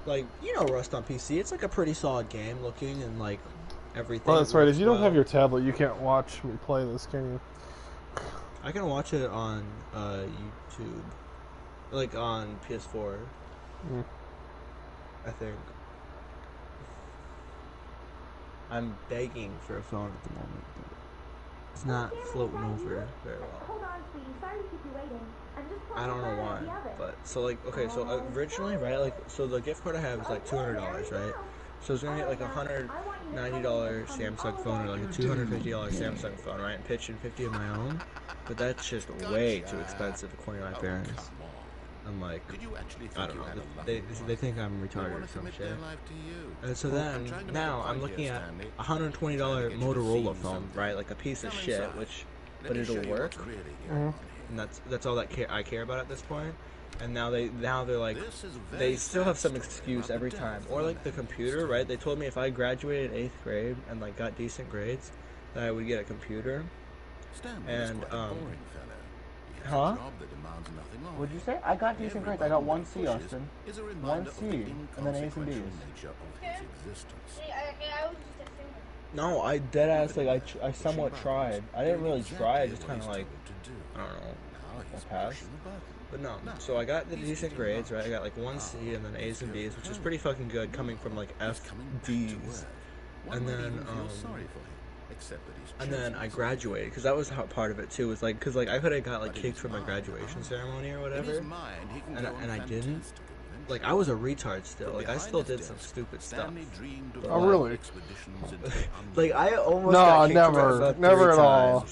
like, you know, Rust on PC. It's like a pretty solid game looking and like everything. Well, that's right. If you don't well. have your tablet, you can't watch me play this, can you? I can watch it on YouTube, like on PS4. I think. I'm begging for a phone at the moment, but it's not floating over very well. Hold on, sweetie. Sorry to keep you waiting. I'm just I don't know why, but so like okay, so originally, right, like so the gift card I have is like $200, right? So I was gonna get like $190 Samsung phone or like a $250 Samsung phone, right? And pitch in 50 of my own, but that's just way too expensive according to my parents. I'm like, I don't know. They think I'm retarded or some shit. And so then now I'm looking at a $120 Motorola phone, right? Like a piece of shit, but it'll work. And that's all that I care about at this point. And now they're like, they still have some excuse every time. Or like the computer, right? They told me if I graduated 8th grade and like got decent grades, that I would get a computer. And huh? What'd you say? I got decent grades. I got 1 C, Austin. 1 C, and then A's and B's. No, I dead ass, like I somewhat tried. I didn't really try. I just kind of like, I don't know, I passed. But no, so I got the decent grades, right? I got like 1 C and then A's and B's, which is pretty fucking good coming from like F, D's. And then I graduated, because that was how part of it too, was like, because like I could have got like kicked from my graduation ceremony or whatever, and I didn't. Like, I was a retard still. Like, I still did some stupid stuff. But, oh, really? Like, I almost got kicked around never at all.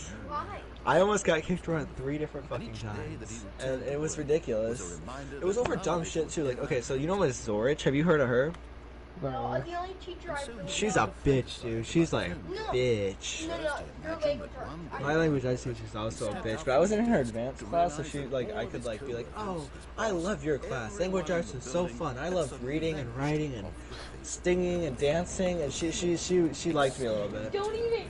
I almost got kicked around 3 different fucking times, and it was ridiculous. It was over dumb shit too. Like, okay, so you know Miss Zorich? Have you heard of her? No, the only teacher I really She's a bitch, dude. She's like, bitch. No, your language. My language I teach is also a bitch, but I was in her advanced class, so she, like, I could, like, be like, oh, I love your class. Language arts is so fun. I love reading and writing and singing and dancing, and she liked me a little bit. Don't eat it.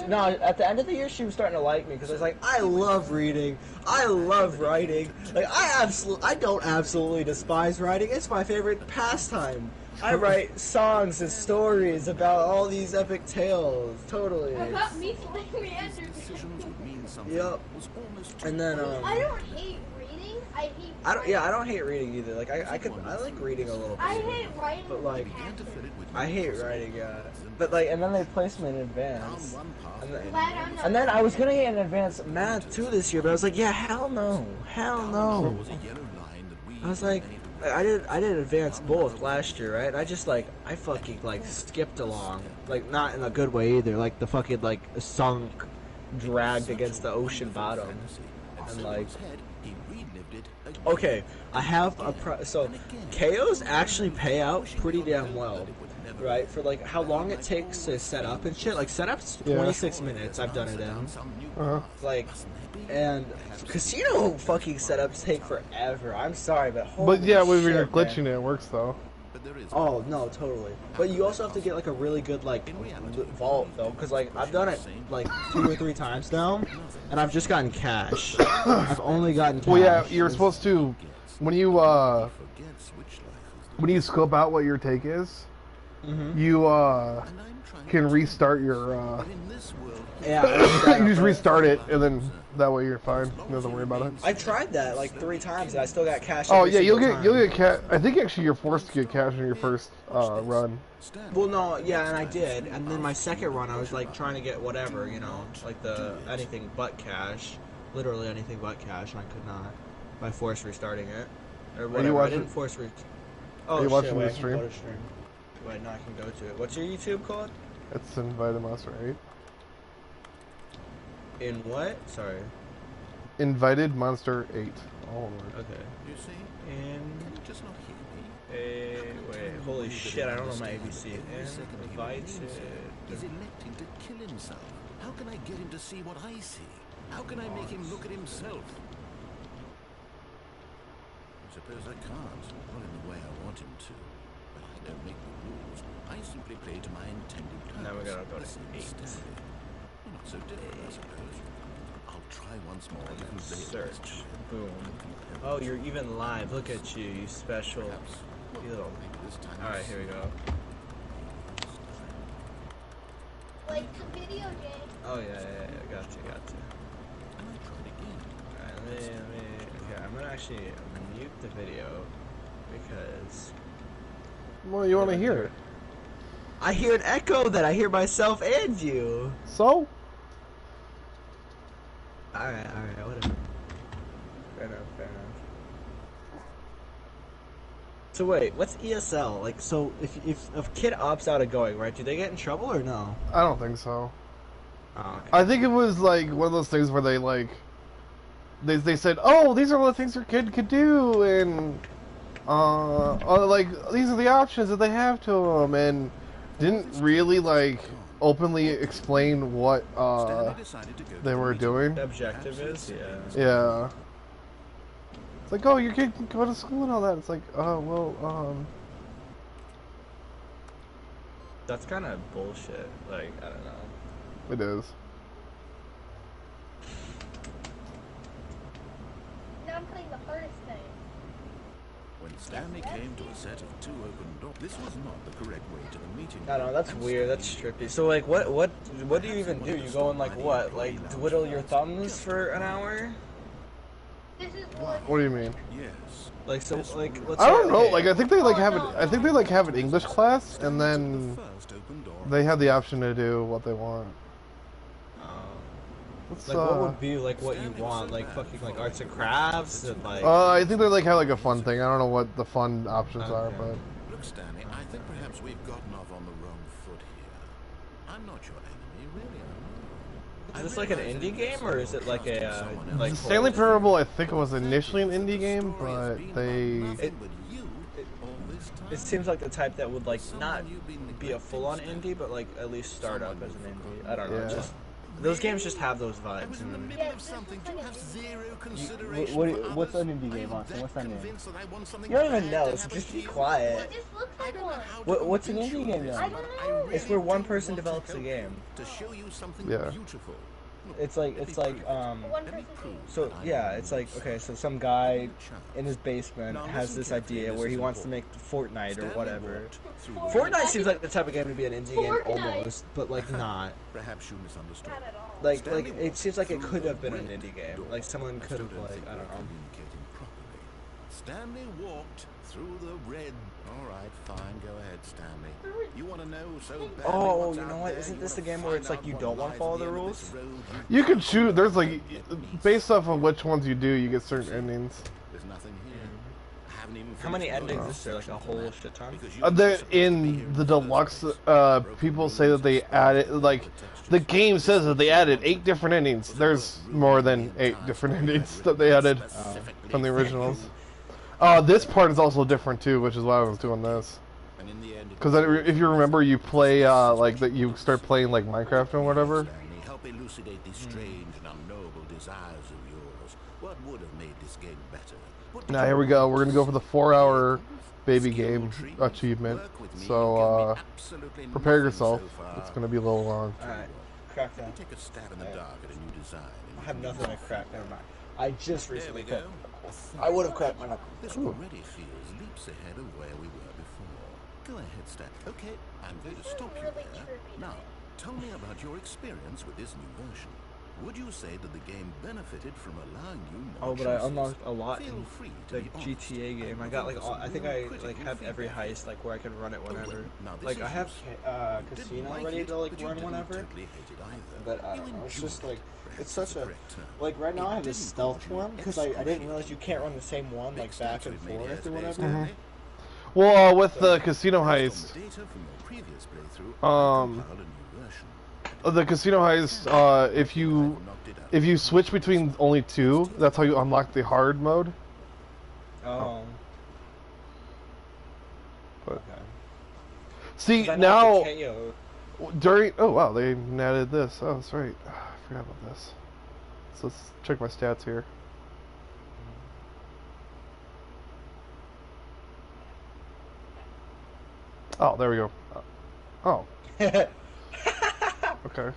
No, at the end of the year, she was starting to like me, because I was like, I love reading, I love writing. Like, I don't absolutely despise writing. It's my favorite pastime. I write songs and stories about all these epic tales. Totally. About me slaying Anderson. Yep. And then I don't hate reading. I hate. I don't hate reading either. Like I like reading a little bit. I hate writing. But like, I hate writing. Yeah. But like, and then they placed me in advance. And then I was gonna get an advanced math too this year, but I was like, yeah, hell no. I was like, I did advanced both last year, right? I fucking like skipped along, like not in a good way either. Like the fucking like sunk, dragged against the ocean bottom, and like. Okay, I have so KOs actually pay out pretty damn well, right? For like how long it takes to set up and shit. Like setup's 26 minutes. I've done it down. Like, and casino fucking setups take forever. I'm sorry, but holy But yeah, when shit, you're glitching man. it works though. Oh no, totally. But you also have to get like a really good like vault though, because like I've done it like 2 or 3 times now, and I've just gotten cash. I've only gotten cash. Well, yeah, you're supposed to when you scope out what your take is, you can restart your. Yeah, you just restart it, and then that way you're fine. You don't worry about it. I tried that like 3 times, and I still got cash. Oh yeah, you'll get cash. I think actually you're forced to get cash in your first run. Well, no, yeah, and I did, and then my second run, I was like trying to get whatever, you know, like the anything but cash, literally anything but cash, and I could not by force restarting it or whatever. I didn't force Oh, you watching the stream? Wait, no, I can go to it. What's your YouTube called? It's Invited Monster 8. In what? Sorry. Invited Monster 8. All one word. Okay. You see? Wait, holy shit, I don't know my ABC. Invited. He's electing to kill himself. How can I get him to see what I see? How can I make him look at himself? I suppose I can't. Not in the way I want him to. But I don't make the rules. I simply play to my intended purpose. Now we gotta go to 8. Not so difficult, I suppose. I'll try once more. Search. Boom. Oh, you're even live. Look at you, you special. You little this time. All right, here we go. Like the video game. Oh yeah. Gotcha. And I tried again. All right, let me. Okay, I'm gonna actually mute the video because. Well, you want to hear it. I hear an echo that I hear myself and you. So? Alright, whatever. Fair enough. So wait, what's ESL? Like, so if a kid opts out of going, right, do they get in trouble or no? I don't think so. Oh, okay. I think it was like one of those things where they like they said, oh, these are all the things your kid could do, and like these are the options that they have to them, and didn't really like openly explain what they were doing. The objective is, yeah. Yeah. It's like, oh, your kid can go to school and all that. It's like, oh, well, That's kind of bullshit. Like, I don't know. it is. Now I'm playing the hardest thing. When Stanley came to a set of 2 open doors, this was not the correct way to the meeting. I don't know, that's weird, that's trippy. So, like, what do you even do? You go and, like, what? Like, twiddle your thumbs for an hour? This is what. What do you mean? Yes. Like, so, like, let's I say, don't know. okay. Like, I think they like have it. I think they like have an English class, and then First open door. they have the option to do what they want. Let's, Like, what would be, like, what you want? Like, fucking, like, arts and crafts and, like... I think they like have like a fun thing. I don't know what the fun options are, Okay. but Look, Stanley, I think perhaps we've gotten off on the wrong foot here. I'm not your enemy, really. I'm not. Is this like an indie game, or is it like a, like... the Stanley Parable, I think it was initially an indie game, but they It seems like the type that would, like, not be a full-on indie, but, like, at least start up as an indie. I don't know, Yeah. just... Those games just have those vibes. in the And middle of something. Do you have zero What's consideration what's for an indie others? game, I am Austin? that What's that name? convinced that I want something you don't even bad know, to so have just be achieved. quiet. It just looks like one. What's an indie game, I then? don't know. It's where one person develops the game. To show you something Yeah. beautiful. It's like, One person. so, yeah, it's like, okay, so some guy in his basement has this idea where he wants to make Fortnite or whatever. Fortnite seems like the type of game to be an indie game Fortnite. almost, but, like, not. Perhaps you misunderstood. Not at all. Like, it seems like it could have been an indie game. Like, someone could have, like, I don't know. Communicating properly. Stanley walked through the red. All right, fine. Go ahead, Stanley. You want to know so badly Oh, what's you out know what? there, Isn't you this the wanna game where find it's like out you what don't want to lies follow at the end of rules? this road you can choose. There's like based off of which ones you do, you get certain endings. There's nothing here. I haven't even How many finished endings the is there? Like a whole shit ton? because you The, were supposed to be in here the in deluxe, first place. people say that they added like the game says that they added 8 different endings. There's more than 8 different endings that they added from the originals. This part is also different too, which is why I was doing this. And in the end, it Because if you remember, you play like that, you start playing like Minecraft or whatever. Stanley, help elucidate these strange and unknowable desires of yours. What would have made this game better? What did Now you here we go. want? We're gonna go for the 4-hour baby Skill game tree? achievement. Work with me, So you've given me absolutely prepare nothing yourself. so far. It's gonna be a little long. Alright, crack Let down. me take a stab in the dark at a new design. and I you have can nothing to use it. crack, never mind. I just There recently we go. cooked. I would have cracked my knuckle. This already feels leaps ahead of where we were before. Go ahead, Stan. Okay, I'm going to stop you really there. trippy Now, night. tell me about your experience with this new version. Would you say that the game benefited from allowing you more Oh, but I choices? unlocked a lot Feel in free to the be honest. GTA game. I got like all, I think I like have every heist like where I can run it whenever. Now, this Like I is have useful. You didn't casino like ready it, to like but you run didn't whenever. totally hate it either. But I You don't know. It's enjoyed just it. like Perhaps it's such the a correct term. like right now I have It this didn't stealth cause you one because I didn't excruciating realize you can't run the same one like Big back steps and we've made here forth or today, whatever. Stanley. Well, with the casino Based heist, on the data from your previous playthrough, Um, I compiled a new version. the casino heist, if you switch between only 2, that's how you unlock the hard mode. Oh. But Okay. see 'Cause I know now the KO. during wow they added this. Oh, that's right. I forgot about this. So let's check my stats here. Oh, there we go. Oh, okay. Okay.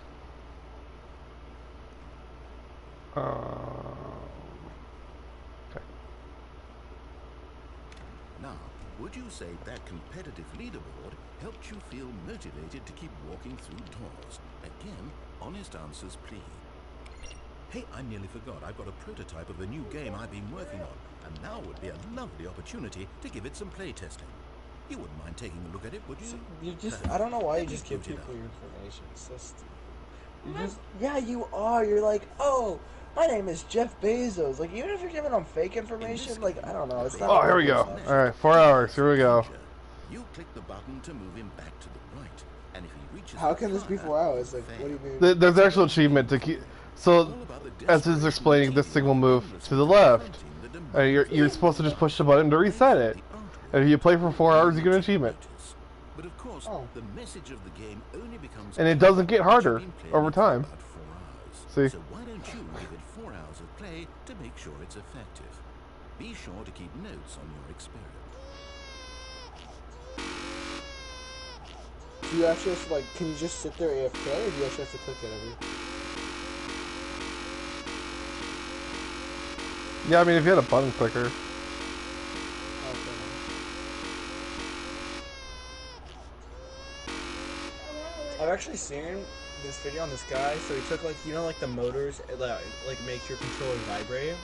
Now, would Would you say that competitive leaderboard helped you feel motivated to keep walking through doors? Again, honest answers, please. Hey, I nearly forgot. I've got a prototype of a new game I've been working on, and now would be a lovely opportunity to give it some play testing. You wouldn't mind taking a look at it, would you? You just, I don't know why you just give people your information. It's so stupid. You just, yeah, you are. You're like, oh, my name is Jeff Bezos. Like, even if you're giving them fake information, like, I don't know. It's not. Oh, here we go. All right, 4 hours. Here we go. You click the button to move him back to the right, and if he reaches. How can this be 4 hours? Like, what do you mean? There's actual achievement to keep. So, as it's explaining, this thing will move to the left, and you're supposed to just push the button to reset it. And if you play for 4 hours, you get an achievement. But of course, the message of the game only becomes. And it doesn't get harder over time. See? So why don't you give it 4 hours of play to make sure it's effective? Be sure to keep notes on your experience. Do you actually have to, like, can you just sit there AFK, or do you actually have to click it every? Yeah, I mean, if you had a button clicker. I've actually seen this video on this guy. So he took, like, you know, like the motors that like make your controller vibrate.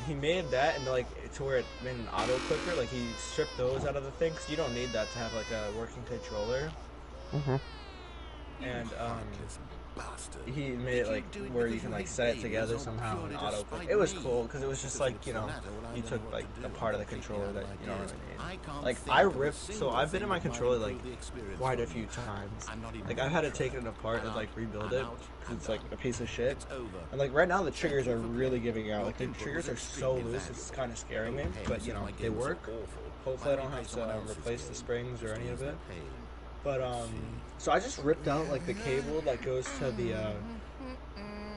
He made that and like to where it made an auto clicker. Like he stripped those out of the thing, 'cause you don't need that to have like a working controller. And he made it like where you can like set it together somehow and auto click. It was cool because it was just like, you know, you took like a part of the controller that you don't really need. Like I ripped, so I've been in my controller like quite a few times. Like I've had to take it apart and like rebuild it. It's like a piece of shit. And like right now the triggers are really giving out. Like the triggers are so loose, it's kind of scaring me. But you know, they work. Hopefully I don't have to replace the springs or any of it. But so I just ripped out like the cable that goes to the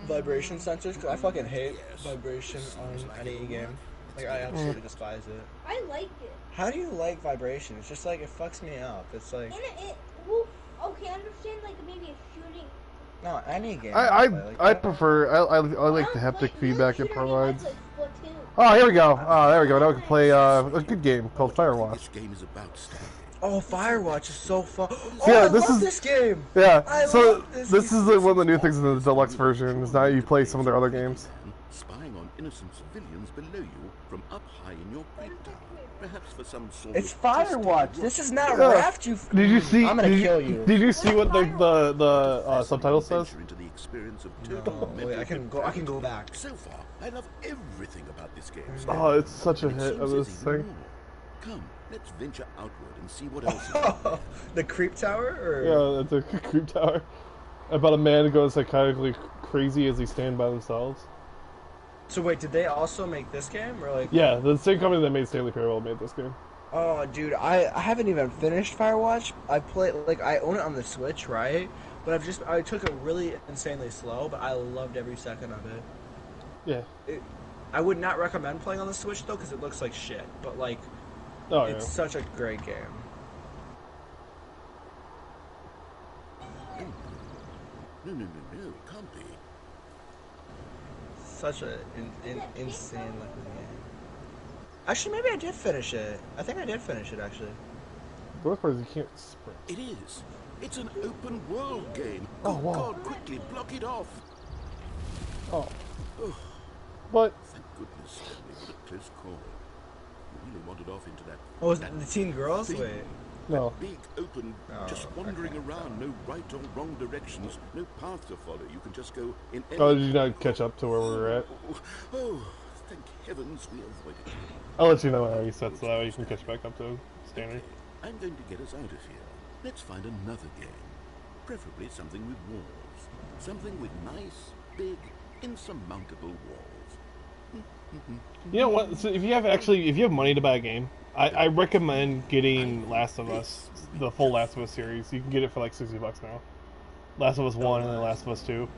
vibration sensors, because I fucking hate vibration on any game. Like I absolutely despise it. I like it. How do you like vibration? It's just like it fucks me up. It's like Well, okay, I understand like maybe a shooting. No, any game. I prefer I like the haptic feedback it provides. Oh, here we go. There we go. Now we can play a good game called Firewatch. This game is about Stanley. Oh, Firewatch is so fun. Oh, yeah, I love this game. Yeah, so this is one of the new things in the deluxe version. Is now you play some of their other games. Spying on innocent civilians below you from up high in your great tower. Perhaps for some sort It's of Firewatch. This is not Raft. You. Did you see? I'm gonna kill you. Did you see what the subtitle says? Into the experience of no, wait, I can go back. So far, I love everything about this game. Oh, it's such a hit of this thing. Come, let's venture outward and see what else is out there. The creep tower, or yeah, it's a creep tower about a man going psychotically crazy as they stand by themselves. So wait, did they also make this game, or like? Yeah, the same company that made Stanley Parable made this game. Oh, dude, I haven't even finished Firewatch. I play like I own it on the Switch, right? But I took it really insanely slow, but I loved every second of it. Yeah. I would not recommend playing on the Switch though, because it looks like shit. But like, it's such a great game. No, it can't be. Such a insane looking game. Actually, maybe I did finish it. I think I did finish it, actually. The worst part is you can't sprint. It is. It's an open world game. Oh, wow. God, quickly, block it off. Oh. What? Thank goodness, Stanley, what a close call. You really wandered off into that... Oh, was it the teen girls? Wait. No. Big, open, just wandering around, no right or wrong directions, no path to follow. You can just go in any... Oh, did you not catch up to where we were at? Oh, thank heavens we avoided it. I'll let you know how he sets that way you can catch back up to standard. I'm going to get us out of here. Let's find another game. Preferably something with walls. Something with nice, big, insurmountable walls. You know what? So if you have money to buy a game, I recommend getting Last of Us, the full Last of Us series. You can get it for like $60 now. Last of Us 1 and then Last of Us 2.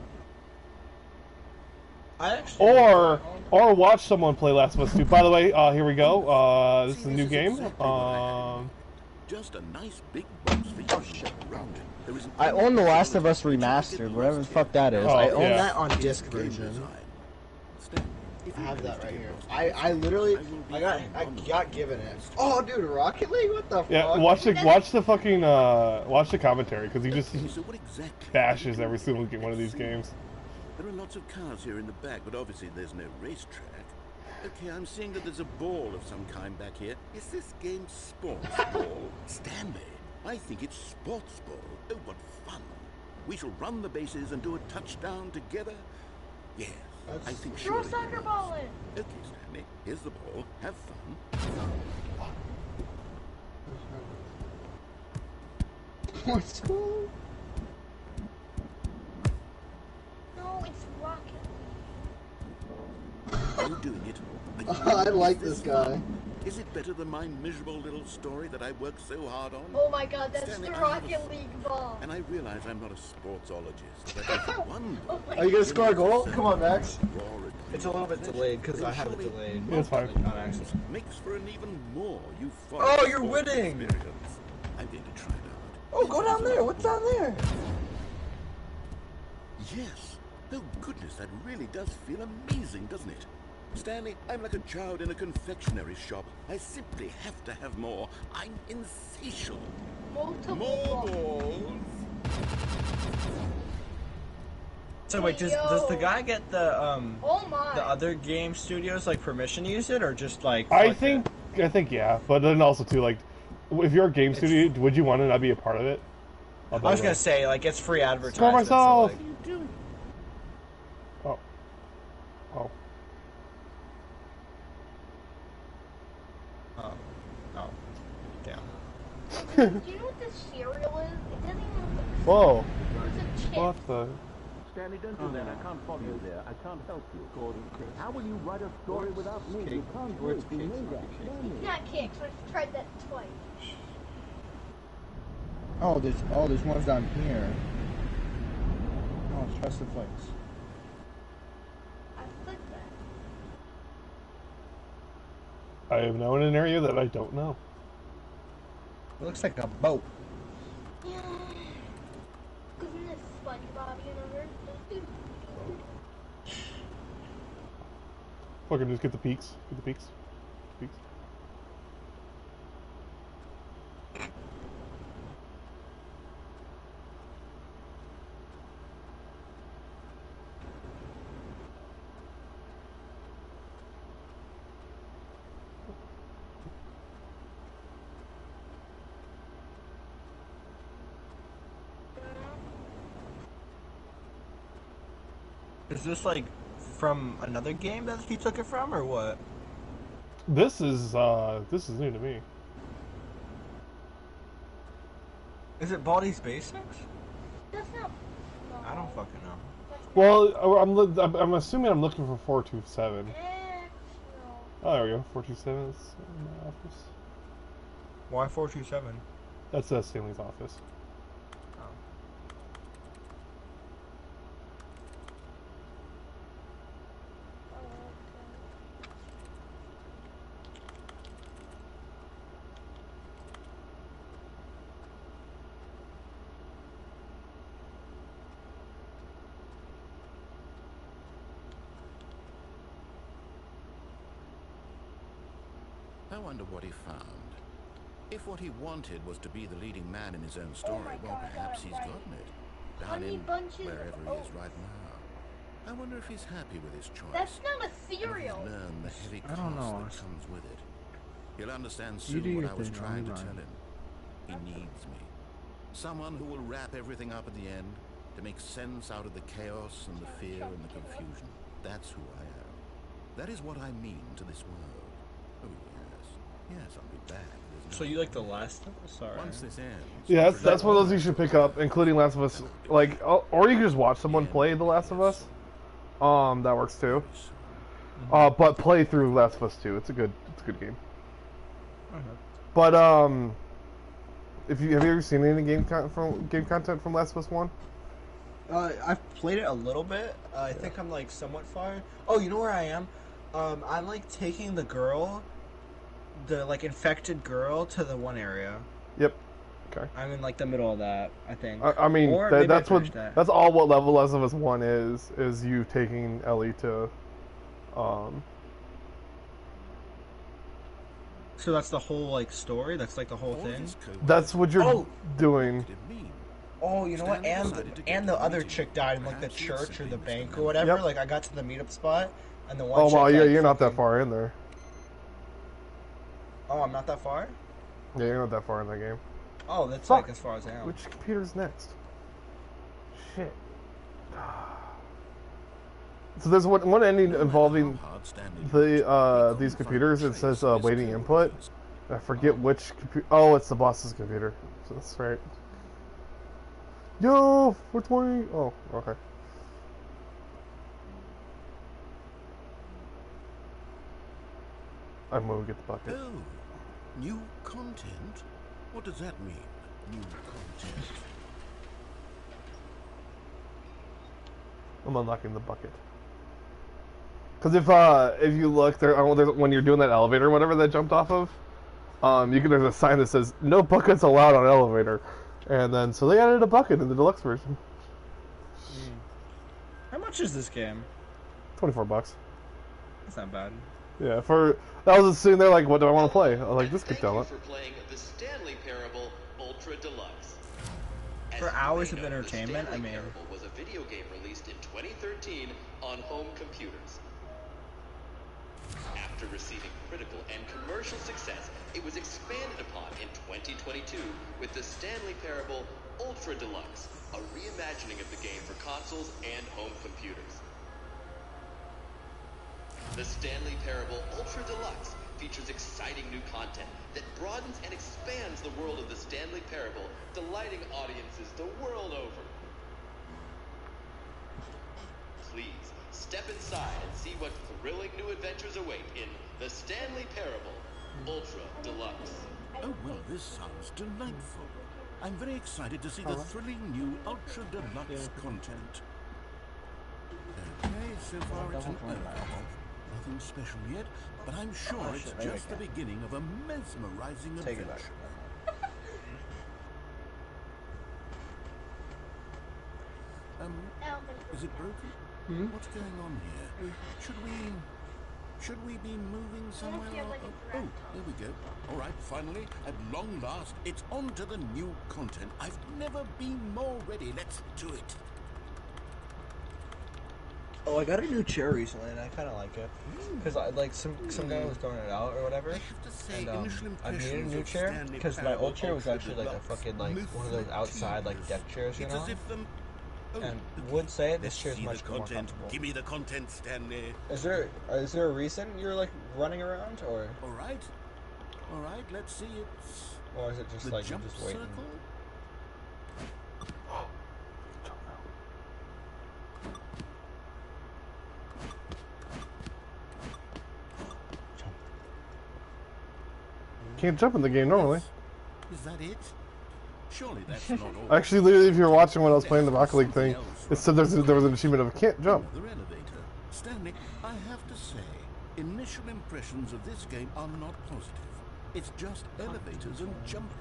Or watch someone play Last of Us 2. By the way, here we go. This is a new game. Just a nice big box for you to shop around in. I own The Last of Us Remastered, whatever the fuck that is. I own that on disc version. I have that right here. I literally I got given it. Oh, dude, Rocket League? What the Yeah, fuck? watch the fucking watch the commentary because he just So what exactly bashes every single one of these games. There are lots of cars here in the back, but obviously there's no racetrack. Okay, I'm seeing that there's a ball of some kind back here. Is this game sports ball? Stanley, I think it's sports ball. Oh, what fun. We shall run the bases and do a touchdown together. Yes, I think Throw a surely soccer it ball is. in. Okay, Stanley, here's the ball. Have fun. What's cool? No, it's Rocket. Are you doing it? I like this guy. Is it better than my miserable little story that I worked so hard on? Oh my god, that's Stanley, the I have Rocket League ball. And I realize I'm not a sportsologist, but I wonder... Oh my Are you gonna score a goal? So Come on, Max. raw and It's a little bit delayed because I have it delayed. Yeah, it's fine. On accident. makes for an even more euphoric Oh, you're sports winning! experience. I'm going to try it out. Oh, go down there. What's down there? Yes. Oh goodness, that really does feel amazing, doesn't it? Stanley, I'm like a child in a confectionery shop. I simply have to have more. I'm insatiable. Multiple More balls. balls. So wait, does the guy get the Oh my. the other game studios like permission to use it or just like? I fuck think it? yeah, but then also too like, if you're a game studio, would you want to not be a part of it? I was gonna say like it's free advertising. Score myself. So, like, Oh. Oh. oh, damn. Do you know what this cereal is? It doesn't even look like Whoa. it's a chip. What the? Stanley, don't do that. I can't follow you there. I can't help you. How will you write a story without me? You can't do it. You know that. It's not kicks. I've tried that twice. Oh, there's ones down here. Oh, trust the flicks. I flicked that. I am now in an area that I don't know. It looks like a boat. Yeah. Isn't this SpongeBob universe? Fucking just get the peaks. Get the peaks. Peaks. Is this like from another game that he took it from, or what? This is new to me. Is it Baldi's Basics? That's not. I don't fucking know. Well, I'm assuming I'm looking for 427. No. Oh, there we go. 427 is in my office. Why 427? That's Stanley's office. I wonder what he found. If what he wanted was to be the leading man in his own story, my well, God, perhaps I he's got it gotten it. Down Honey in bunches wherever of he is oats. right now. I wonder if he's happy with his choice. That's not a and if he's cereal. learned the heavy I don't cost know. that comes with it. He'll understand You soon do what your I was thing, trying to I'll tell run. him. He needs me. Someone who will wrap everything up at the end to make sense out of the chaos and the fear and the confusion. That's who I am. That is what I mean to this world. Oh, yes. Yes, I'll be back. There's So no you like The Last of Us? Sorry. Once this ends... Yeah, that's one of those you should pick up, including Last of Us. Like, or you can just watch someone play The Last of Us. That works too. But play through Last of Us 2. It's a good game. But have you ever seen any game content from Last of Us 1? I've played it a little bit. I think I'm like somewhat far. Oh, you know where I am? I'm like taking the girl, the like infected girl, to the one area. Yep. Okay. I'm in like the middle of that, I think. I mean, Or maybe that's I what finished that. that's all what level Last of Us 1 is you taking Ellie to So that's the whole like story. That's like the whole thing. That's what you're doing. Oh, you know what? And the other chick died in like the church or the bank or whatever. Yep. Like I got to the meetup spot, and the one. Oh chick, wow, yeah, like, you're not that far in there. Oh, I'm not that far. Yeah, you're not that far in that game. Oh, that's Fuck. like as far as I am. Which computer's next? Shit. So there's one ending involving these computers. It says waiting input. I forget which computer. Oh, it's the boss's computer. So that's right. Yo, 420. Oh, okay. I'm gonna get the bucket. Oh, new content? What does that mean? New content? I'm unlocking the bucket. Because if you look there, when you're doing that elevator or whatever that jumped off of, there's a sign that says no buckets allowed on elevator, and then so they added a bucket in the deluxe version. How much is this game? $24. That's not bad. Yeah, I was sitting there like, what do I want to play? I was like, this could tell it. Thank you for playing the Stanley Parable Ultra Deluxe. As For you hours may of know, the entertainment, Stanley I mean. Parable was a video game released in 2013 on home computers. After receiving critical and commercial success, it was expanded upon in 2022 with the Stanley Parable Ultra Deluxe, a reimagining of the game for consoles and home computers. The Stanley Parable Ultra Deluxe features exciting new content that broadens and expands the world of the Stanley Parable, delighting audiences the world over. Please, step inside and see what thrilling new adventures await in the Stanley Parable Ultra Deluxe. Oh, well, this sounds delightful. I'm very excited to see the thrilling new Ultra Deluxe content. Okay, so far it's an nothing special yet, but I'm sure it's just the beginning of a mesmerizing adventure. Is it broken? What's going on here? Should we be moving somewhere? Oh, there we go. All right, finally, at long last, it's on to the new content. I've never been more ready. Let's do it. Oh, I got a new chair recently, and I kind of like it. Because I like some guy was throwing it out or whatever. And I needed a new chair because my old chair was actually like a fucking like one of those outside like deck chairs, you know. And would say this chair is much more comfortable. Give me the content, Stanley. Is there a reason you're like running around, or? All right, let's see it. Or is it just like you're just waiting? Circle? Can't jump in the game normally. Is that it? Surely that's not all. Actually, literally, if you're watching when I was playing the Rocket League thing, it said there was an achievement of can't jump. Another elevator. Stanley, I have to say, initial impressions of this game are not positive. It's just elevators and jumping.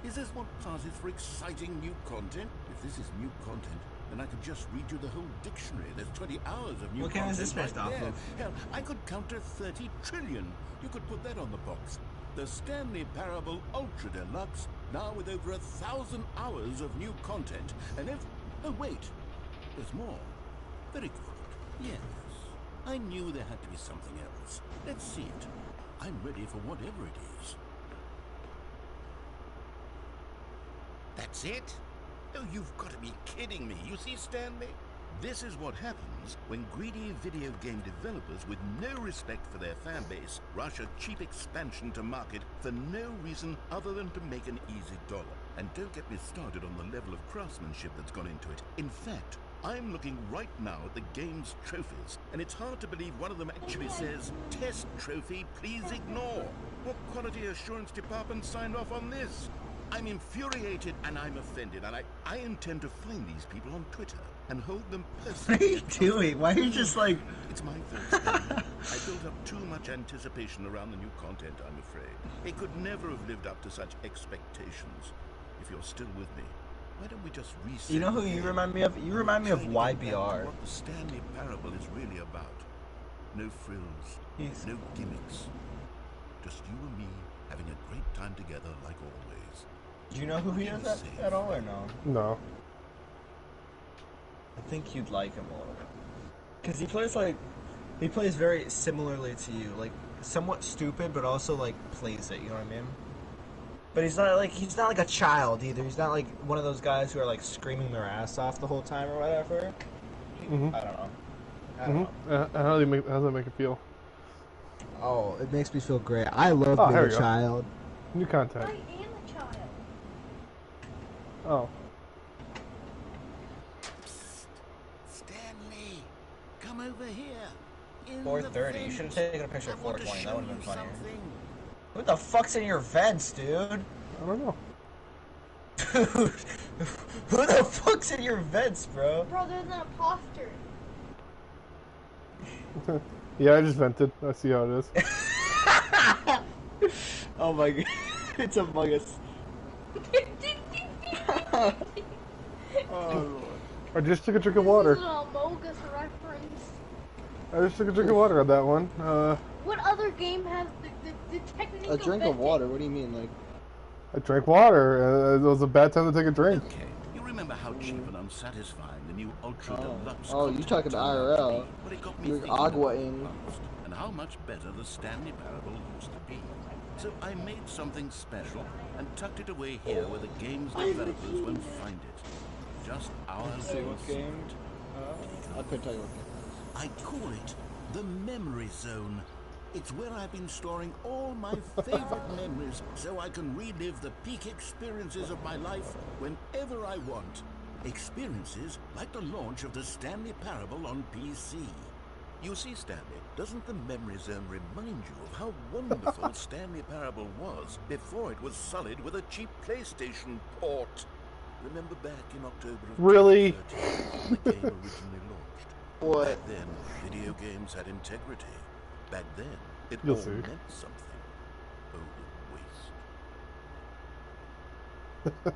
Is this what passes for exciting new content? If this is new content, then I could just read you the whole dictionary. There's 20 hours of new content. What game is this based right off there. of? Hell, I could counter 30 trillion. You could put that on the box. The Stanley Parable Ultra Deluxe, now with over 1,000 hours of new content. And if... Oh, wait. There's more. Very good. Yes. I knew there had to be something else. Let's see it. I'm ready for whatever it is. That's it? Oh, you've got to be kidding me. You see, Stanley? This is what happens when greedy video game developers with no respect for their fan base rush a cheap expansion to market for no reason other than to make an easy dollar. And don't get me started on the level of craftsmanship that's gone into it. In fact, I'm looking right now at the game's trophies, and it's hard to believe one of them actually says, "Test trophy, please ignore." What quality assurance department signed off on this? I'm infuriated and I'm offended, and I intend to find these people on Twitter and hold them personally. What are you doing? Why are you just like... It's my fault, Stanley. I built up too much anticipation around the new content, I'm afraid. It could never have lived up to such expectations. If you're still with me, why don't we just reset? You know who you remind me of? You remind me of YBR. What the Stanley Parable is really about. No frills, He's no gimmicks. Just you and me having a great time together like always. Do you know who he is at all or no? No. I think you'd like him a little bit. Because he plays very similarly to you. Like, somewhat stupid, but also, like, plays it, you know what I mean? But he's not like a child either. He's not like one of those guys who are, like, screaming their ass off the whole time or whatever. Mm-hmm. I don't know. I don't know. How does that make it feel? Oh, it makes me feel great. I love being here a we go. child. New content. I am a child. Oh. Stanley, come over here. 4:30. You should have taken a picture at 4:20. That would have been funnier. What the fuck's in your vents, dude? I don't know. Dude, who the fuck's in your vents, bro? Bro, there's an imposter. Yeah, I just vented. I see how it is. Oh my god. It's Among Us. Oh lord. I just took a drink of water. This is an Among Us reference. I just took a drink of water on that one. What other game has the technique A drink of water? What do you mean, like? I drank water. It was a bad time to take a drink. Okay, you remember how cheap and unsatisfying the new Ultra Deluxe Oh, you talking IRL. But it got me You're thinking agua-ing. about the past and how much better the Stanley Parable used to be. So I made something special and tucked it away here where the game's developers won't find it. Just our little secret. I couldn't tell you what game. I call it the Memory Zone. It's where I've been storing all my favorite memories so I can relive the peak experiences of my life whenever I want. Experiences like the launch of the Stanley Parable on PC. You see, Stanley, doesn't the Memory Zone remind you of how wonderful Stanley Parable was before it was sullied with a cheap PlayStation port? Remember back in October of Really? 2013 when the game originally launched? What? Back then, video games had integrity. Back then, it You'll all see. meant something. Oh, the waste.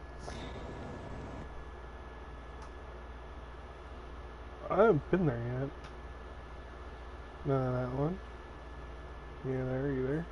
I haven't been there yet. No, that one. Yeah, there, you there?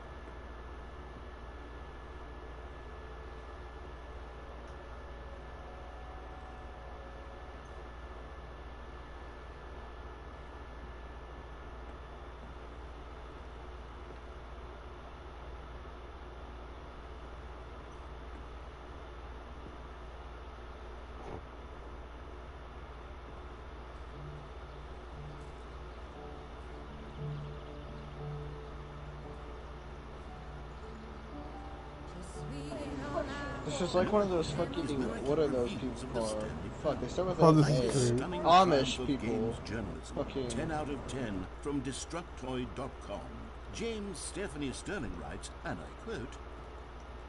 This is like one of those fucking, what are those people called? Fuck, they start with Oh, an this A. is great. Amish people. Games journalism. Fucking. 10 out of 10 from Destructoid.com. James Stephanie Sterling writes, and I quote,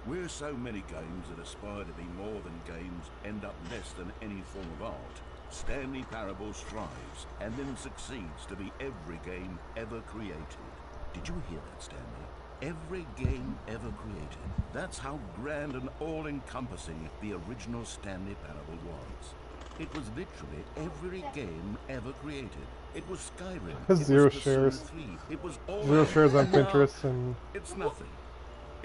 "Where so many games that aspire to be more than games end up less than any form of art, Stanley Parable strives and then succeeds to be every game ever created." Did you hear that, Stanley? Every game ever created. That's how grand and all-encompassing the original Stanley Parable was. It was literally every game ever created. It was Skyrim. Has It zero was Persona shares. 3. It was all Zero shares on Now, Pinterest and... It's nothing.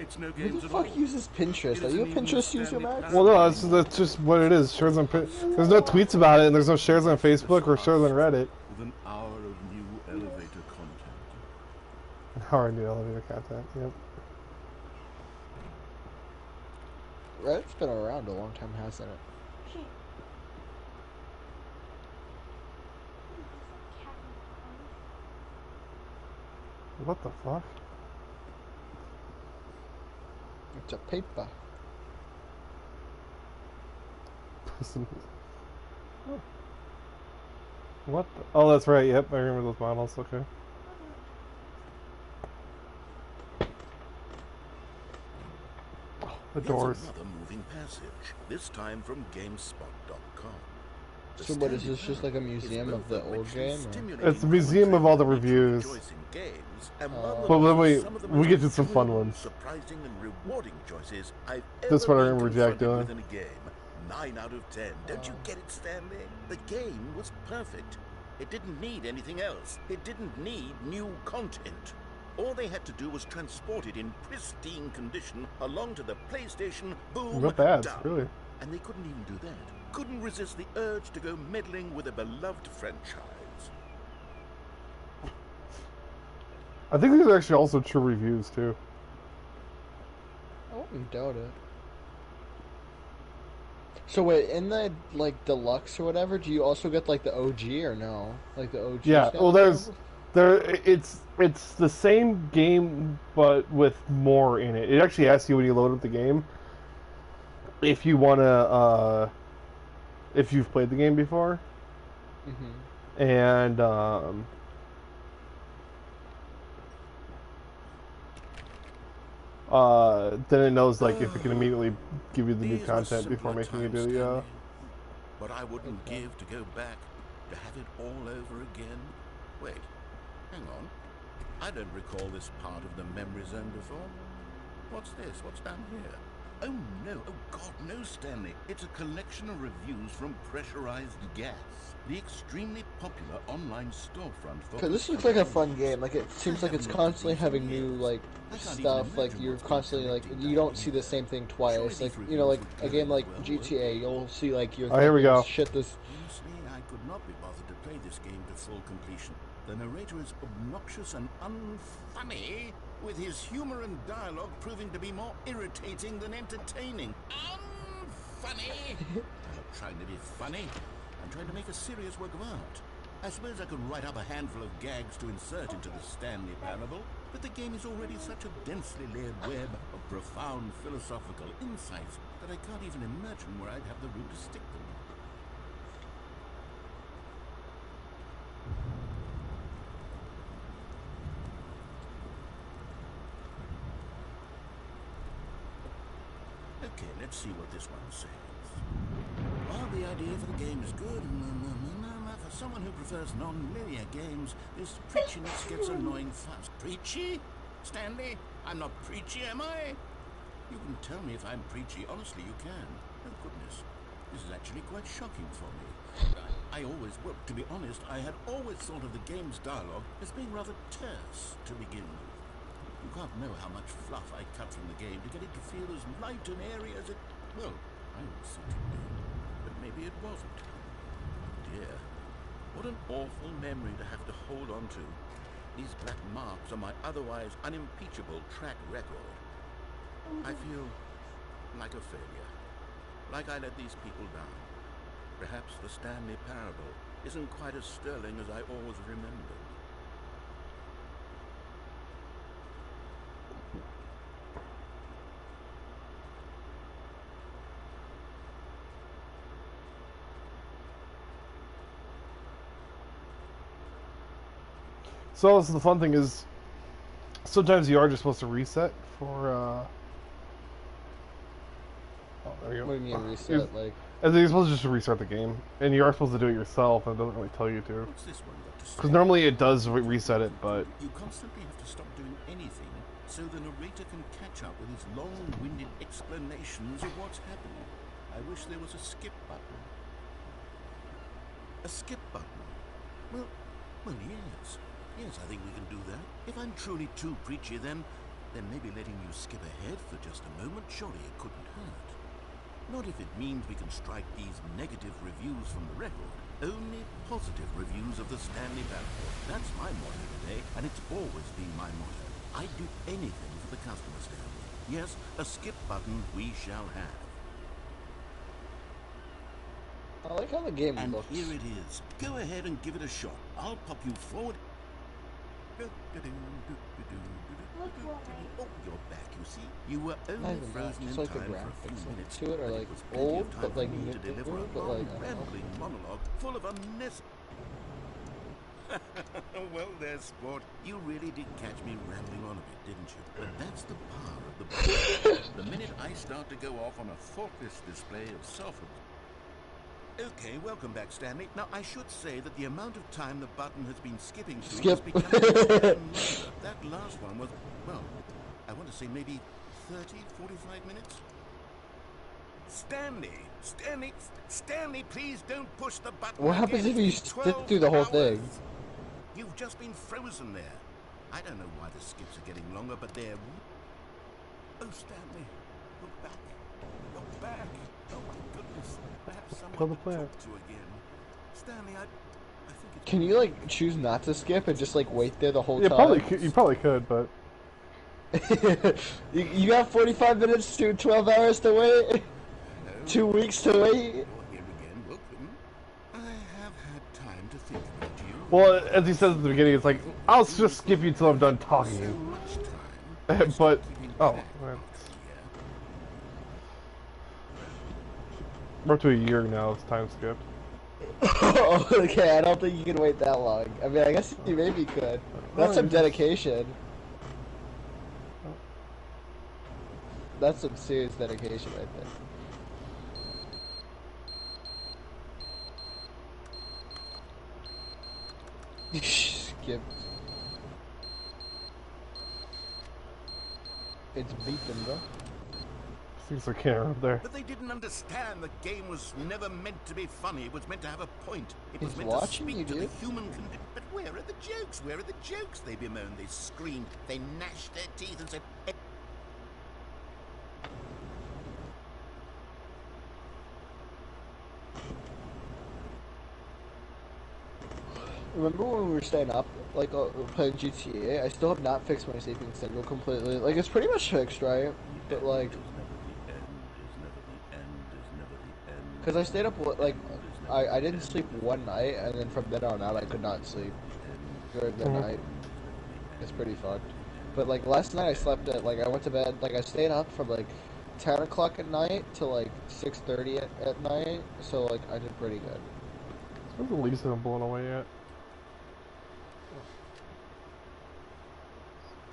It's no Who games the at all. fuck uses Pinterest? It Are you a isn't even Pinterest user, Stanley Max? Parable. Well, no, that's just what it is. Shares on There's no tweets about it, and there's no shares on Facebook or shares on Reddit. With an hour of new elevator content. How I do elevator content, yep. Reddit's been around a long time, hasn't it? Shit. What the fuck? It's a paper. What the... Oh, that's right, yep, I remember those models, okay. Oh, the Here's doors. another moving passage, this time from GameSpot.com. The So what is Stanley this, just like a Parable is museum of both the a old richly game, or? stimulating It's a museum of all the commentary on reviews. choice in games, and one that But offers wait, some of the we most get to some fun thrilling, ones. surprising and rewarding choices I've That's ever what I been remember Jack confronted doing. with in a game. 9 out of 10. Don't you get it, Stanley? The game was perfect. It didn't need anything else. It didn't need new content. All they had to do was transport it in pristine condition along to the PlayStation, boom, No bad, done. really. And they couldn't even do that. Couldn't resist the urge to go meddling with a beloved franchise. I think these are actually also true reviews too. I wouldn't doubt it. So wait, in the like deluxe or whatever, do you also get like the OG or no? Like the OG? Yeah, well, Stanley it's the same game but with more in it. It actually asks you when you load up the game if you wanna if you've played the game before, and then it knows like if it can immediately give you the new These were content before simpler making you times, do the. Stanley. But I wouldn't give to go back to have it all over again. Wait, hang on. I don't recall this part of the memory zone before. What's this? What's down here? Oh no, oh God, no, Stanley. It's a collection of reviews from Pressurized Gas, the extremely popular online storefront for... This looks like a fun game. Like it seems like it's constantly having new like stuff. Like you're constantly like you don't see the same thing twice. Like you know, like a game like GTA, you'll see like your. Oh, here we go. Shit, this. Honestly, I could not be bothered to play this game to full completion. The narrator is obnoxious and unfunny, with his humor and dialogue proving to be more irritating than entertaining. Unfunny! I'm not trying to be funny. I'm trying to make a serious work of art. I suppose I could write up a handful of gags to insert into the Stanley Parable, but the game is already such a densely layered web of profound philosophical insights that I can't even imagine where I'd have the room to stick them. Okay, let's see what this one says. While the idea for the game is good, for someone who prefers non-linear games, this preachiness gets annoying fast. Preachy? Stanley, I'm not preachy, am I? You can tell me if I'm preachy. Honestly, you can. Oh, goodness. This is actually quite shocking for me. I always, well, to be honest, I had always thought of the game's dialogue as being rather terse to begin with. You can't know how much fluff I cut from the game to get it to feel as light and airy as it... Well, I always thought it did, but maybe it wasn't. Oh dear. What an awful memory to have to hold on to. These black marks on my otherwise unimpeachable track record. I feel like a failure. Like I let these people down. Perhaps the Stanley Parable isn't quite as sterling as I always remembered. So the fun thing is, sometimes you are just supposed to reset for. Oh, there you go. What do you mean reset? Like. I think you're supposed to just restart the game, and you are supposed to do it yourself, and it doesn't really tell you to. What's this one got to say? Because normally it does reset it, but You constantly have to stop doing anything so the narrator can catch up with his long-winded explanations of what's happening. I wish there was a skip button. A skip button? Well, yes. Yes, I think we can do that. If I'm truly too preachy, then maybe letting you skip ahead for just a moment, surely it couldn't hurt. Not if it means we can strike these negative reviews from the record. Only positive reviews of the Stanley Parable. That's my motto today, and it's always been my motto. I'd do anything for the customer, Stanley. Yes, a skip button we shall have. I like how the game And looks. here it is. Go ahead and give it a shot. I'll pop you forward. Oh, you're back, you see. You were only even frozen in it's like the time for a graphics few minutes. to it are and like was plenty old, of time but for like me to deliver a but like, long, I don't know. rambling monologue full of unnecessary... Well there, sport. You really did catch me rambling on a bit, didn't you? But that's the power of the button. The minute I start to go off on a thoughtless display of self... Okay, welcome back, Stanley. Now, I should say that the amount of time the button has been skipping through has become longer. That last one was, well, I want to say maybe 30, 45 minutes? Stanley, please don't push the button. What happens if you sit through the whole thing? You've just been frozen there. I don't know why the skips are getting longer, but they're... Oh, Stanley, look back. Look back. Oh, my goodness. Perhaps someone Kill the to player. talk to again. Stanley, I think it's... Can you like choose not to skip and just like wait there the whole Yeah, time? you probably could, but you got 45 minutes to 12 hours to wait. 2 weeks to wait. You're here again. Welcome. I have had time to think about you. well, as he says at the beginning, it's like I'll just skip you till I'm done talking. Much time. But oh, man. We're up to a year now. It's time skipped. Okay, I don't think you can wait that long. I mean, I guess you maybe could. That's some dedication. That's some serious dedication right there. Skipped. It's beeping, bro. Seems like camera up there. But they didn't understand the game was never meant to be funny. It was meant to have a point. It was He's meant watching to you, speak to the dude. human condition. But where are the jokes? Where are the jokes? They bemoaned, they screamed, they gnashed their teeth and said... Remember when we were staying up, like playing GTA? I still have not fixed my sleeping schedule completely. Like it's pretty much fixed, right? But like, because I stayed up like I didn't sleep one night, and then from then on out I could not sleep during the night. It's pretty fucked. But like last night I slept at like I went to bed like I stayed up from like 10 o'clock at night to like 6:30 at night. So like I did pretty good. The leaves haven't blown away yet.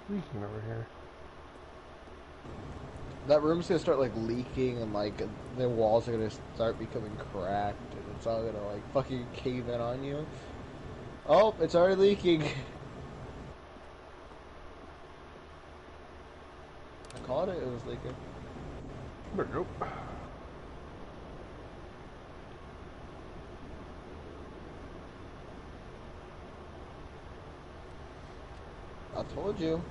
Leaking over here. That room's gonna start like leaking and like the walls are gonna start becoming cracked and it's all gonna like fucking cave in on you. Oh, it's already leaking. I called it, it was leaking. There we go. I told you.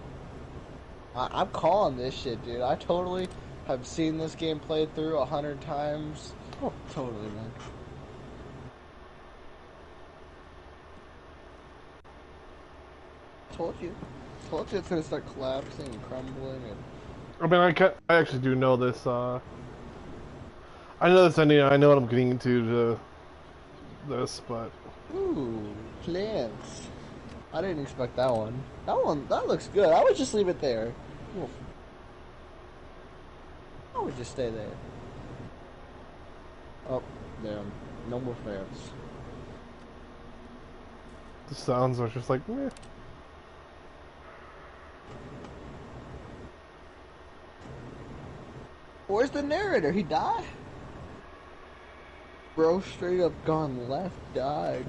I'm calling this shit, dude. I totally have seen this game played through 100 times. Oh, totally, man. Told you. Told you it's gonna start collapsing and crumbling and... I mean, I actually do know this, I know this ending, I know what I'm getting into this, but... Ooh, plants. I didn't expect that one. That looks good. I would just leave it there. I would just stay there. Oh, damn. No more fans. The sounds are just like, meh. Where's the narrator? He died? Bro, straight up gone left, died.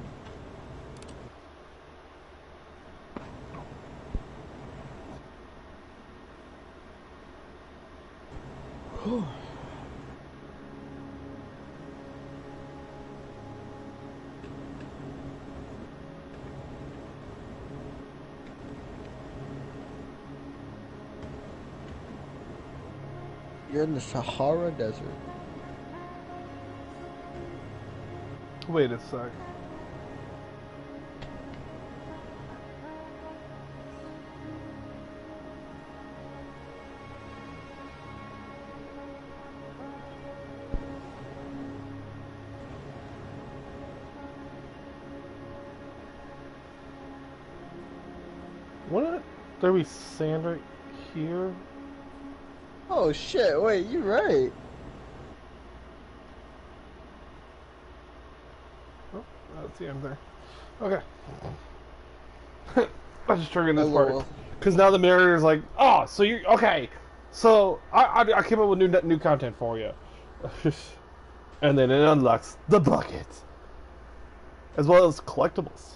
You're in the Sahara Desert. Wait a sec. Wouldn't there be sand right here? Oh shit, wait, you're right. Oh, that's the end there. Okay. I'm just triggering this Hello. part. Because now the narrator's like, oh, so you're, okay. So, I came up with new content for you. And then it unlocks the bucket. As well as collectibles.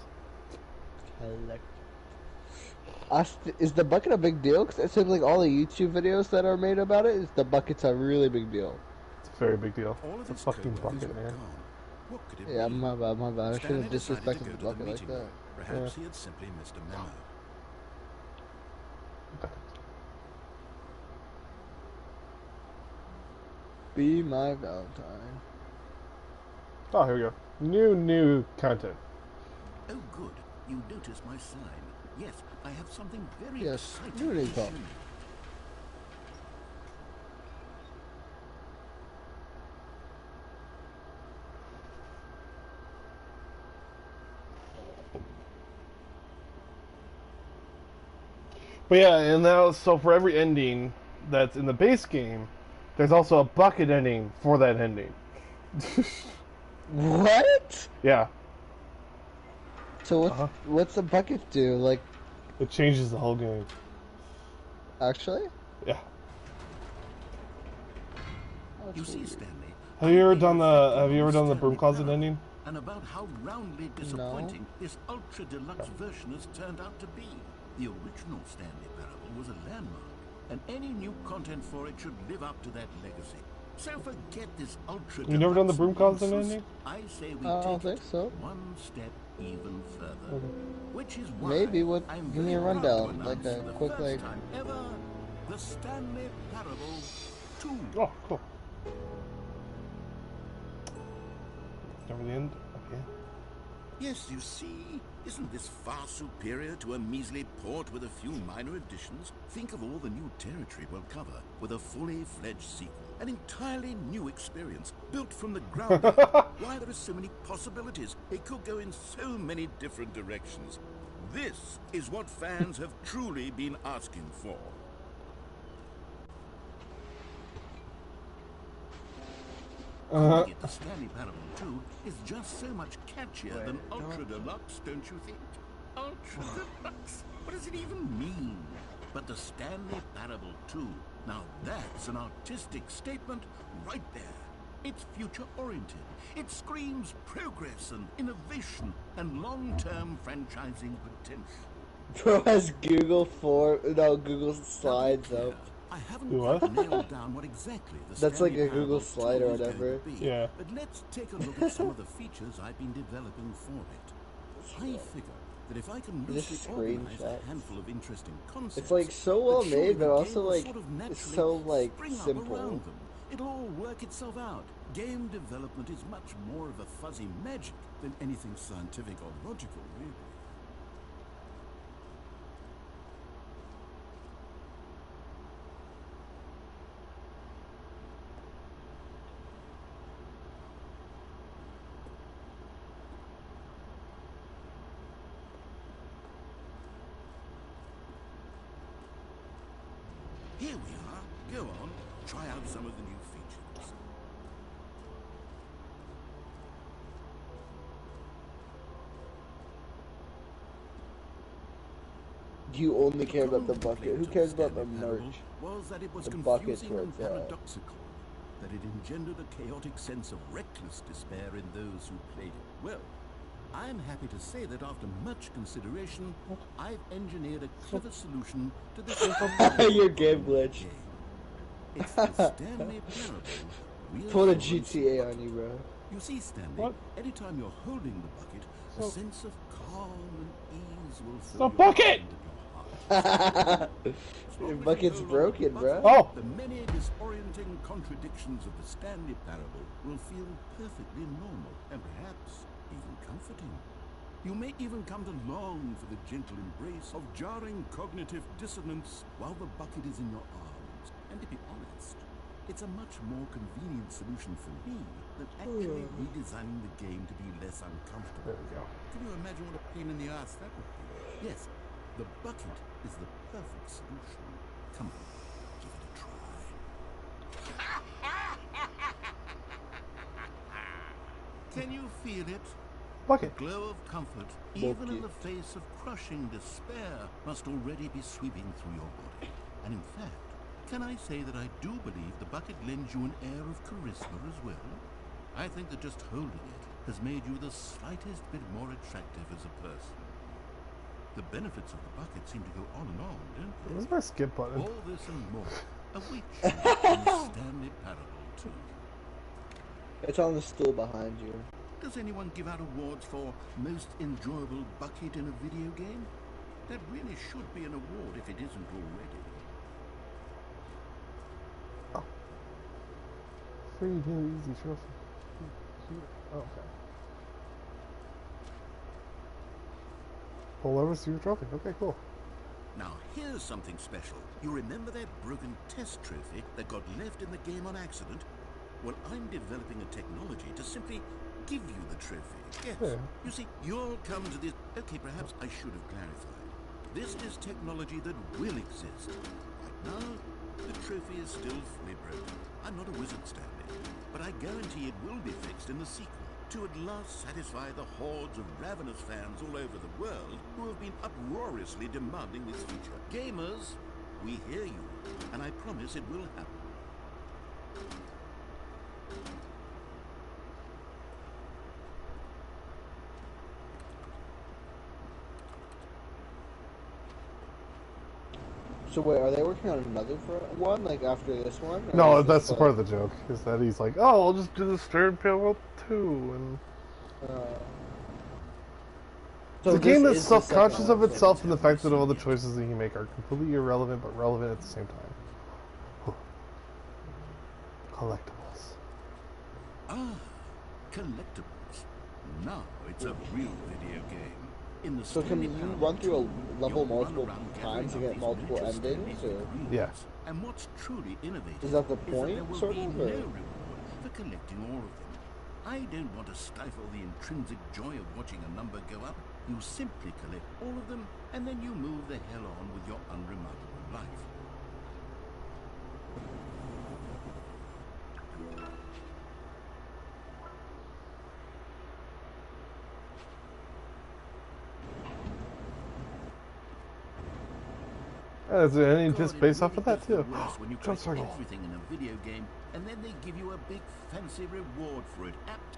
Is the bucket a big deal? Because it seems like all the YouTube videos that are made about it, is the bucket's a really big deal. It's a very big deal. All of It's a his fucking co-workers bucket, were man. gone. What could it Yeah, be? my bad, my bad. I should Stanley have decided to disrespected go the to bucket the like meeting that. room. Perhaps he had simply missed a memo. Be my Valentine. Oh, here we go. New content. Oh, good. You noticed my sign. Yes, I have something very Yes, exciting new to info. show you. But yeah, and now, so for every ending that's in the base game, there's also a bucket ending for that ending. What? Yeah, So what's the bucket do? Like, it changes the whole game. actually? Yeah. You see, Stanley. Have you ever done I'm the Stanley broom closet Parable, ending? and about how roundly disappointing this ultra deluxe version has turned out to be. The original Stanley Parable was a landmark, and any new content for it should live up to that legacy. So forget this ultra. You never done the broom closet nonsense. ending? I say we I don't take think it so. one step even further. Okay. Which is why Maybe. What? I'm Give me a very proud to rundown, like announce a for the quick, first like. time ever, the Stanley Parable 2. Oh, cool. Never the end. Okay. Yes, you see? Isn't this far superior to a measly port with a few minor additions? Think of all the new territory we'll cover with a fully fledged sequel. An entirely new experience, built from the ground up. Why, there are so many possibilities. It could go in so many different directions. This is what fans have truly been asking for. Calling it the Stanley Parable 2 is just so much catchier than Ultra Deluxe, don't you think? Ultra Deluxe? What does it even mean? But the Stanley Parable 2, now that's an artistic statement right there. It's future-oriented. It screams progress and innovation and long-term franchising potential. Bro has Google Slides up. I haven't What? quite nailed down what exactly the That's like Stanley a Google Parable slide 2 or is going whatever. to be. Yeah. But let's take a look at some of the features I've been developing for it. I figure that if I can Just loosely organize a screenshots. handful of interesting concepts, It's like so well that surely made, but the also game will like sort of it's naturally so like spring up simple. around them. It'll all work itself out. Game development is much more of a fuzzy magic than anything scientific or logical, really. Here we are. Go on. Try out some of the new features. You only care about the common bucket. Who complaint of cares about the Stanley Parable merch? was that it was The bucket's confusing where and it's at. paradoxical, that it engendered a chaotic sense of reckless despair in those who played it. Well, I'm happy to say that after much consideration, I've engineered a clever solution to this Your game glitch. game. It's the Stanley Parable. Put a Reassurance GTA bucket. on you, bro. You see, Stanley, What? anytime you're holding the bucket, a So- sense of calm and ease will fill The your bucket! mind and your heart. Your bucket's broken, bro. Oh! The many disorienting contradictions of the Stanley Parable will feel perfectly normal and perhaps even comforting. You may even come to long for the gentle embrace of jarring cognitive dissonance while the bucket is in your arms. And to be honest, it's a much more convenient solution for me than actually redesigning the game to be less uncomfortable. There we go. Can you imagine what a pain in the ass that would be? Yes, the bucket is the perfect solution. Come on, give it a try. Can you feel it? Bucket. The glow of comfort, even in the face of crushing despair, must already be sweeping through your body. And in fact, can I say that I do believe the bucket lends you an air of charisma as well? I think that just holding it has made you the slightest bit more attractive as a person. The benefits of the bucket seem to go on and on, don't they? Where's my skip button? All this and more awaits you in Stanley Parable 2. It's on the stool behind you. Does anyone give out awards for most enjoyable bucket in a video game? That really should be an award if it isn't already. Oh. Free new easy trophy. Oh, okay. Pull over, see your trophy. Okay, cool. Now here's something special. You remember that broken test trophy that got left in the game on accident? Well, I'm developing a technology to simply give you the trophy. Yes. Yeah. You see, you'll come to this... Okay, perhaps I should have clarified. This is technology that will exist. Right now, the trophy is still fully broken. I'm not a wizard, Stanley, but I guarantee it will be fixed in the sequel to at last satisfy the hordes of ravenous fans all over the world who have been uproariously demanding this feature. Gamers, we hear you, and I promise it will happen. So wait, are they working on another one, like after this one? No, that's the part of the joke, is that he's like, oh, I'll just do the Stanley Parable 2, and... So it's a game that's this is the self-conscious second of one, itself and the fact that all the choices that you make are completely irrelevant, but relevant at the same time. Collectibles. Ah, collectibles. Now it's a real video game. In the So can you run through a level multiple times to get multiple endings, or? Yeah. And what's truly innovative Is that the is point, there will sort be of, no or? reward for collecting all of them. I don't want to stifle the intrinsic joy of watching a number go up. You simply collect all of them, and then you move the hell on with your unremarkable life. Is there any God, just it based really off of that gets too? worse when you Jump try circle. everything in a video game, and then they give you a big fancy reward for it.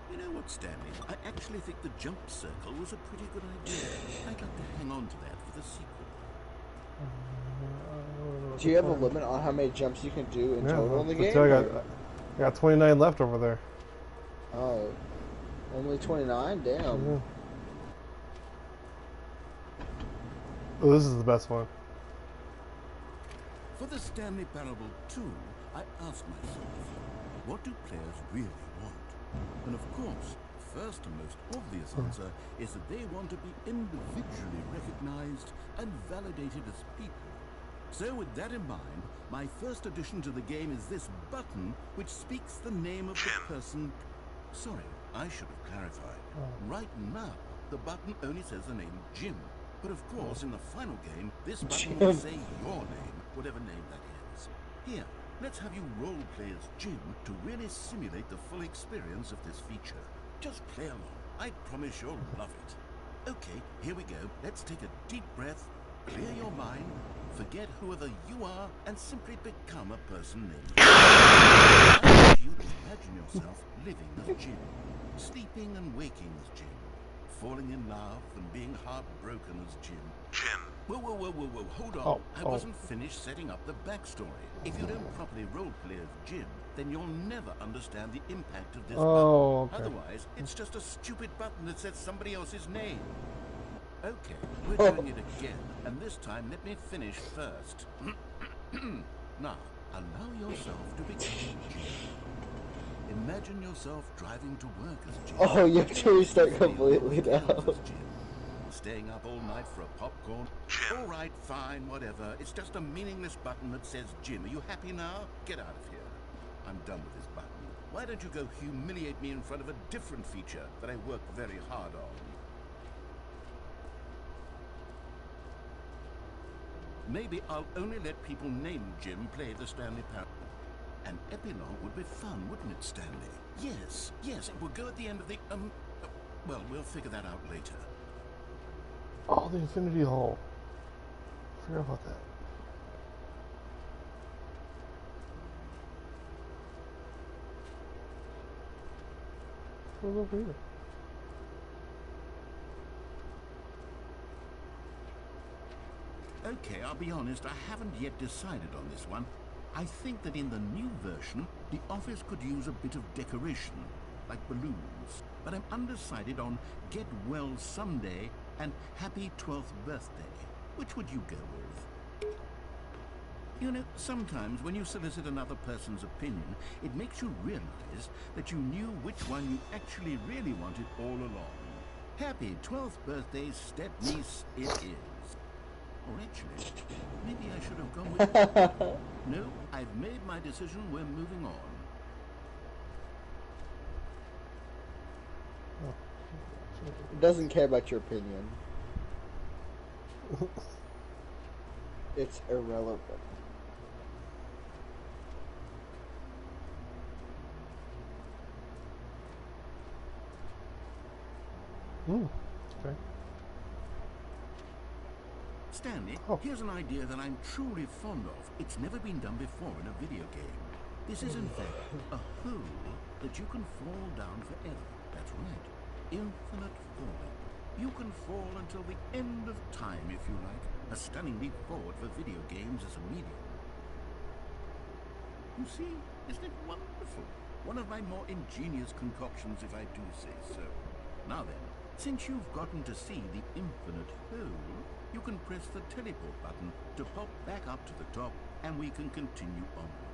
You know what, Stanley? I actually think the jump circle was a pretty good idea. I'd like to hang on to that for the sequel. Do you have a limit on how many jumps you can do in total in the game? I got 29 left over there. Oh, only 29? Damn. Yeah. Oh, this is the best one. For the Stanley Parable 2, I asked myself, what do players really want? And of course, first and most obvious answer is that they want to be individually recognized and validated as people. So with that in mind, my first addition to the game is this button which speaks the name of the person. Sorry, I should have clarified. Right now, the button only says the name Jim. But of course, in the final game, this button will say your name, whatever name that is. Here, let's have you role-play as Jim to really simulate the full experience of this feature. Just play along. I promise you'll love it. Okay, here we go. Let's take a deep breath, clear your mind, forget whoever you are, and simply become a person named Jim. I want you to imagine yourself living as Jim, sleeping and waking as Jim, falling in love and being heartbroken as Jim. Whoa, hold on. I wasn't finished setting up the backstory. If you don't properly roleplay as Jim, then you'll never understand the impact of this button. Okay. Otherwise, it's just a stupid button that says somebody else's name. Okay, we're doing it again, and this time let me finish first. Now, allow yourself to become Jim. Imagine yourself driving to work as Jim. Oh, you have to restart completely now. Staying up all night for a popcorn. All right, fine, whatever. It's just a meaningless button that says Jim. Are you happy now? Get out of here. I'm done with this button. Why don't you go humiliate me in front of a different feature that I worked very hard on? Maybe I'll only let people named Jim play the Stanley Parable. An epilogue would be fun, wouldn't it, Stanley? Yes, it would go at the end of the, well, we'll figure that out later. Oh, the Infinity Hall. Forgot about that. What's over here? Okay, I'll be honest, I haven't yet decided on this one. I think that in the new version, the office could use a bit of decoration. like balloons. But I'm undecided on get well someday and happy 12th birthday. Which would you go with? You know, sometimes when you solicit another person's opinion, it makes you realize that you knew which one you actually really wanted all along. Happy 12th birthday, step-niece, it is. Or actually, maybe I should have gone with... No, I've made my decision, we're moving on. Doesn't care about your opinion. It's irrelevant. Okay. Stanley, here's an idea that I'm truly fond of. It's never been done before in a video game. This is in fact a hole that you can fall down forever. That's right. Infinite falling. You can fall until the end of time, if you like. A stunning leap forward for video games as a medium. You see, isn't it wonderful? One of my more ingenious concoctions, if I do say so. Now then, since you've gotten to see the infinite hole, you can press the teleport button to pop back up to the top, and we can continue onward.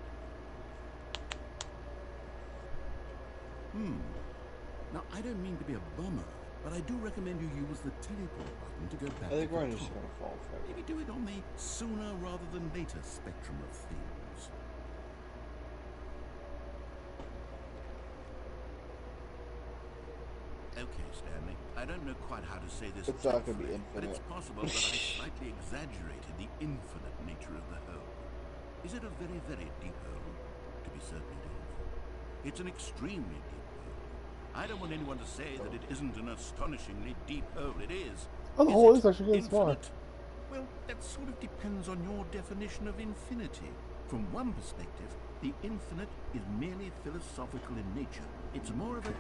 Now, I don't mean to be a bummer, but I do recommend you use the teleport button to go back to the top. I think we're just gonna fall for it. Maybe do it on the sooner rather than later spectrum of things. Okay, Stanley, I don't know quite how to say this It's not gonna be but infinite. it's possible that I slightly exaggerated the infinite nature of the hole. Is it a very, very deep hole? To be certain it is. It's an extremely deep hole. I don't want anyone to say that it isn't an astonishingly deep hole. It is. Oh, the hole it is actually getting smaller. infinite? Well, that sort of depends on your definition of infinity. From one perspective, the infinite is merely philosophical in nature. It's more of a...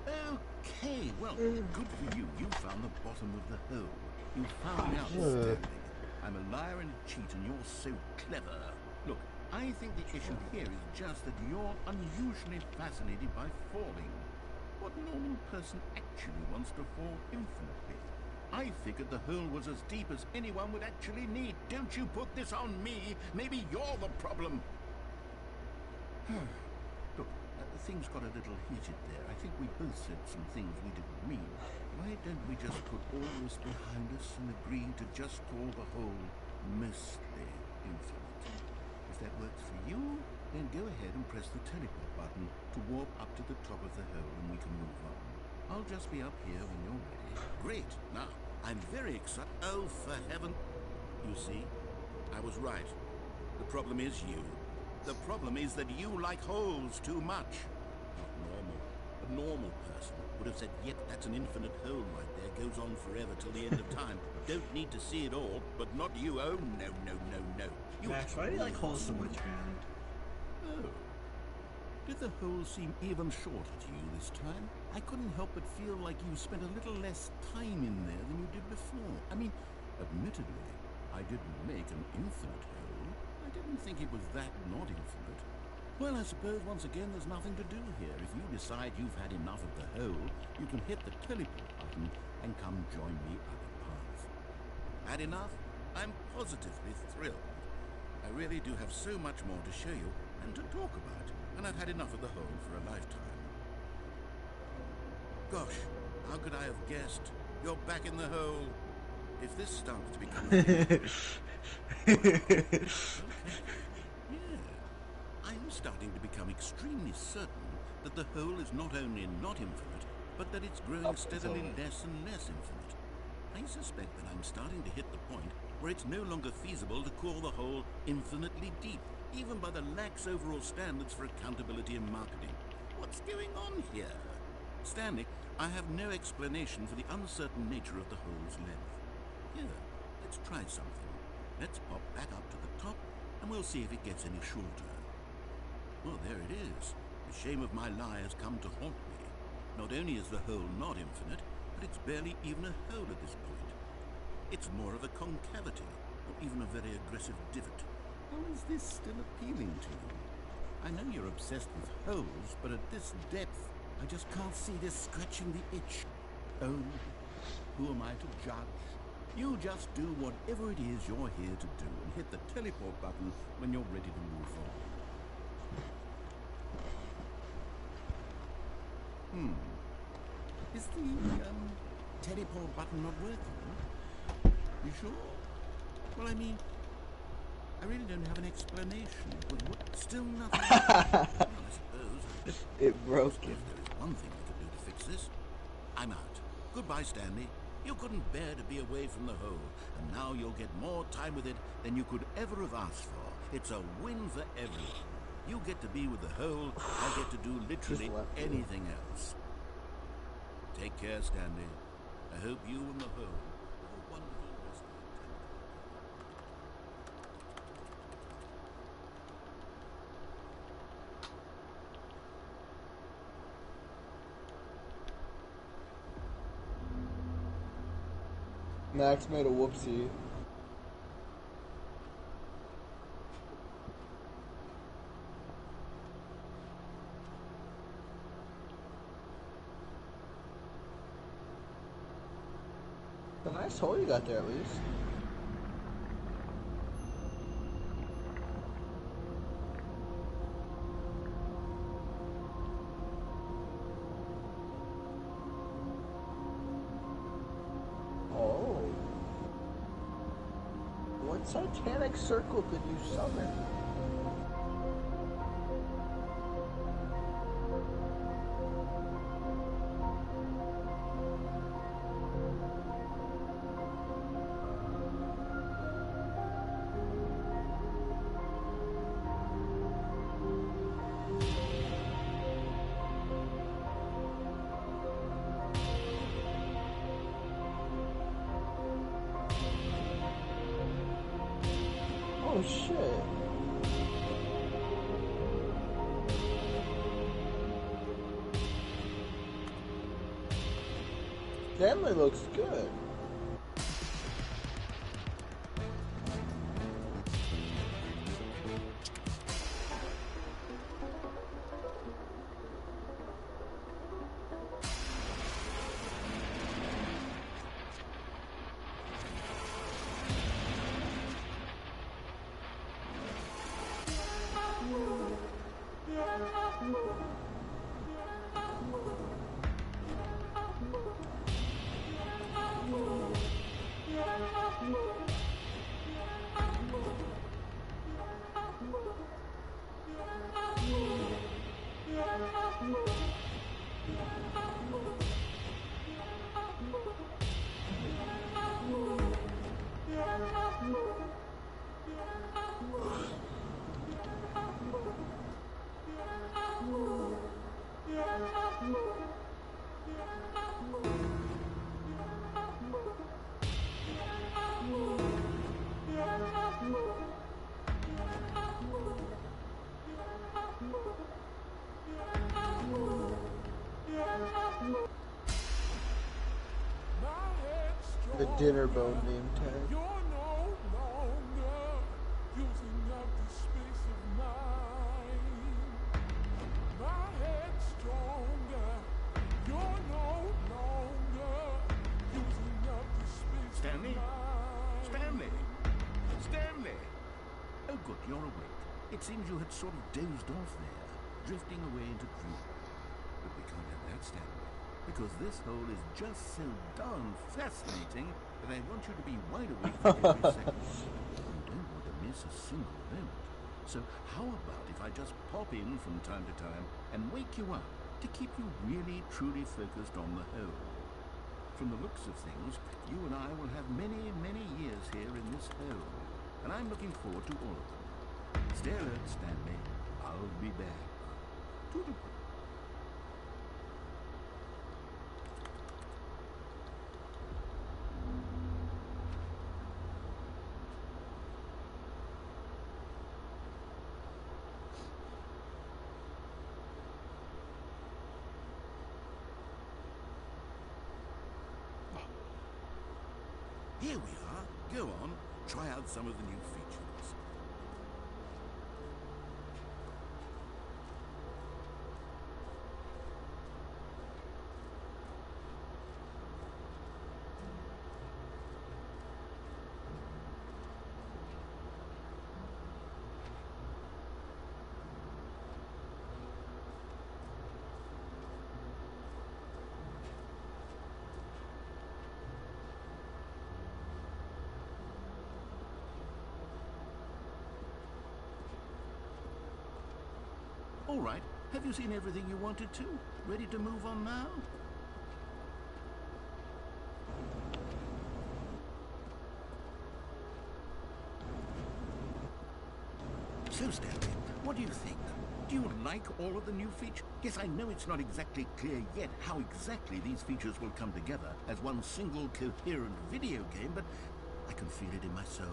Okay, well, good for you. You found the bottom of the hole. You found out, Stanley. I'm a liar and a cheat, and you're so clever. Look, I think the issue here is just that you're unusually fascinated by falling. What normal person actually wants to fall infinitely? I figured the hole was as deep as anyone would actually need. Don't you put this on me. Maybe you're the problem. Look, things got a little heated there. I think we both said some things we didn't mean. Why don't we just put all this behind us and agree to just call the hole mostly infinite? If that works for you, then go ahead and press the teleport button to warp up to the top of the hole and we can move on. I'll just be up here when you're ready. Great. Now, I'm very excited. Oh, for heaven. You see, I was right. The problem is you. The problem is that you like holes too much. Not normal. A normal person would have said, yep, that's an infinite hole right there. Goes on forever till the end of time. Don't need to see it all, but not you. Oh, no, no, no, no. You Max, why do you like holes so much, man? Oh. Did the hole seem even shorter to you this time? I couldn't help but feel like you spent a little less time in there than you did before. I mean, admittedly, I didn't make an infinite hole. I didn't think it was that not infinite. Well, I suppose once again there's nothing to do here. If you decide you've had enough of the hole, you can hit the teleport button and come join me up above. Had enough? I'm positively thrilled. I really do have so much more to show you and to talk about, and I've had enough of the hole for a lifetime. Gosh, how could I have guessed? You're back in the hole. If this starts to become a thing... Yeah. I'm starting to become extremely certain that the hole is not only not infinite, but that it's growing steadily less and less infinite. I suspect that I'm starting to hit the point where it's no longer feasible to call the hole infinitely deep, even by the lax overall standards for accountability and marketing. What's going on here? Stanley, I have no explanation for the uncertain nature of the hole's length. Here, let's try something. Let's pop back up to the top, and we'll see if it gets any shorter. Well, there it is. The shame of my lie has come to haunt me. Not only is the hole not infinite, but it's barely even a hole at this point. It's more of a concavity, or even a very aggressive divot. How is this still appealing to you? I know you're obsessed with holes, but at this depth, I just can't see this scratching the itch. Oh, who am I to judge? You just do whatever it is you're here to do and hit the teleport button when you're ready to move on. Is the, teleport button not working? You sure? Well, I mean, I really don't have an explanation, but still nothing. Well, I suppose It broke if there it. is one thing we could do to fix this, I'm out. Goodbye, Stanley. You couldn't bear to be away from the hole, and now you'll get more time with it than you could ever have asked for. It's a win for everyone. You get to be with the hole, I get to do literally anything else. Take care, Stanley. I hope you and the hole have a wonderful rest of your time. Max made a whoopsie. A nice hole you got there, at least. Oh. What satanic circle did you summon? Oh shit. Stanley looks good. The dinner bone name tag. You're no longer using up the space of mine. My head's stronger. You're no longer using up the space Stanley? of mine. Stanley! Stanley! Oh, good, you're awake. It seems you had sort of dozed off there, drifting away into dream. But we can't have that, Stanley, because this hole is just so darn fascinating that I want you to be wide awake for every second. You don't want to miss a single moment. So how about if I just pop in from time to time and wake you up to keep you really, truly focused on the hole? From the looks of things, you and I will have many, many years here in this hole, and I'm looking forward to all of them. Stay alert, Stanley. I'll be back. Toodle. Here we are. Go on. Try out some of the new features. All right. Have you seen everything you wanted to? Ready to move on now? So, Stanley, what do you think? Do you like all of the new features? Yes, I know it's not exactly clear yet how exactly these features will come together as one single coherent video game, but I can feel it in my soul.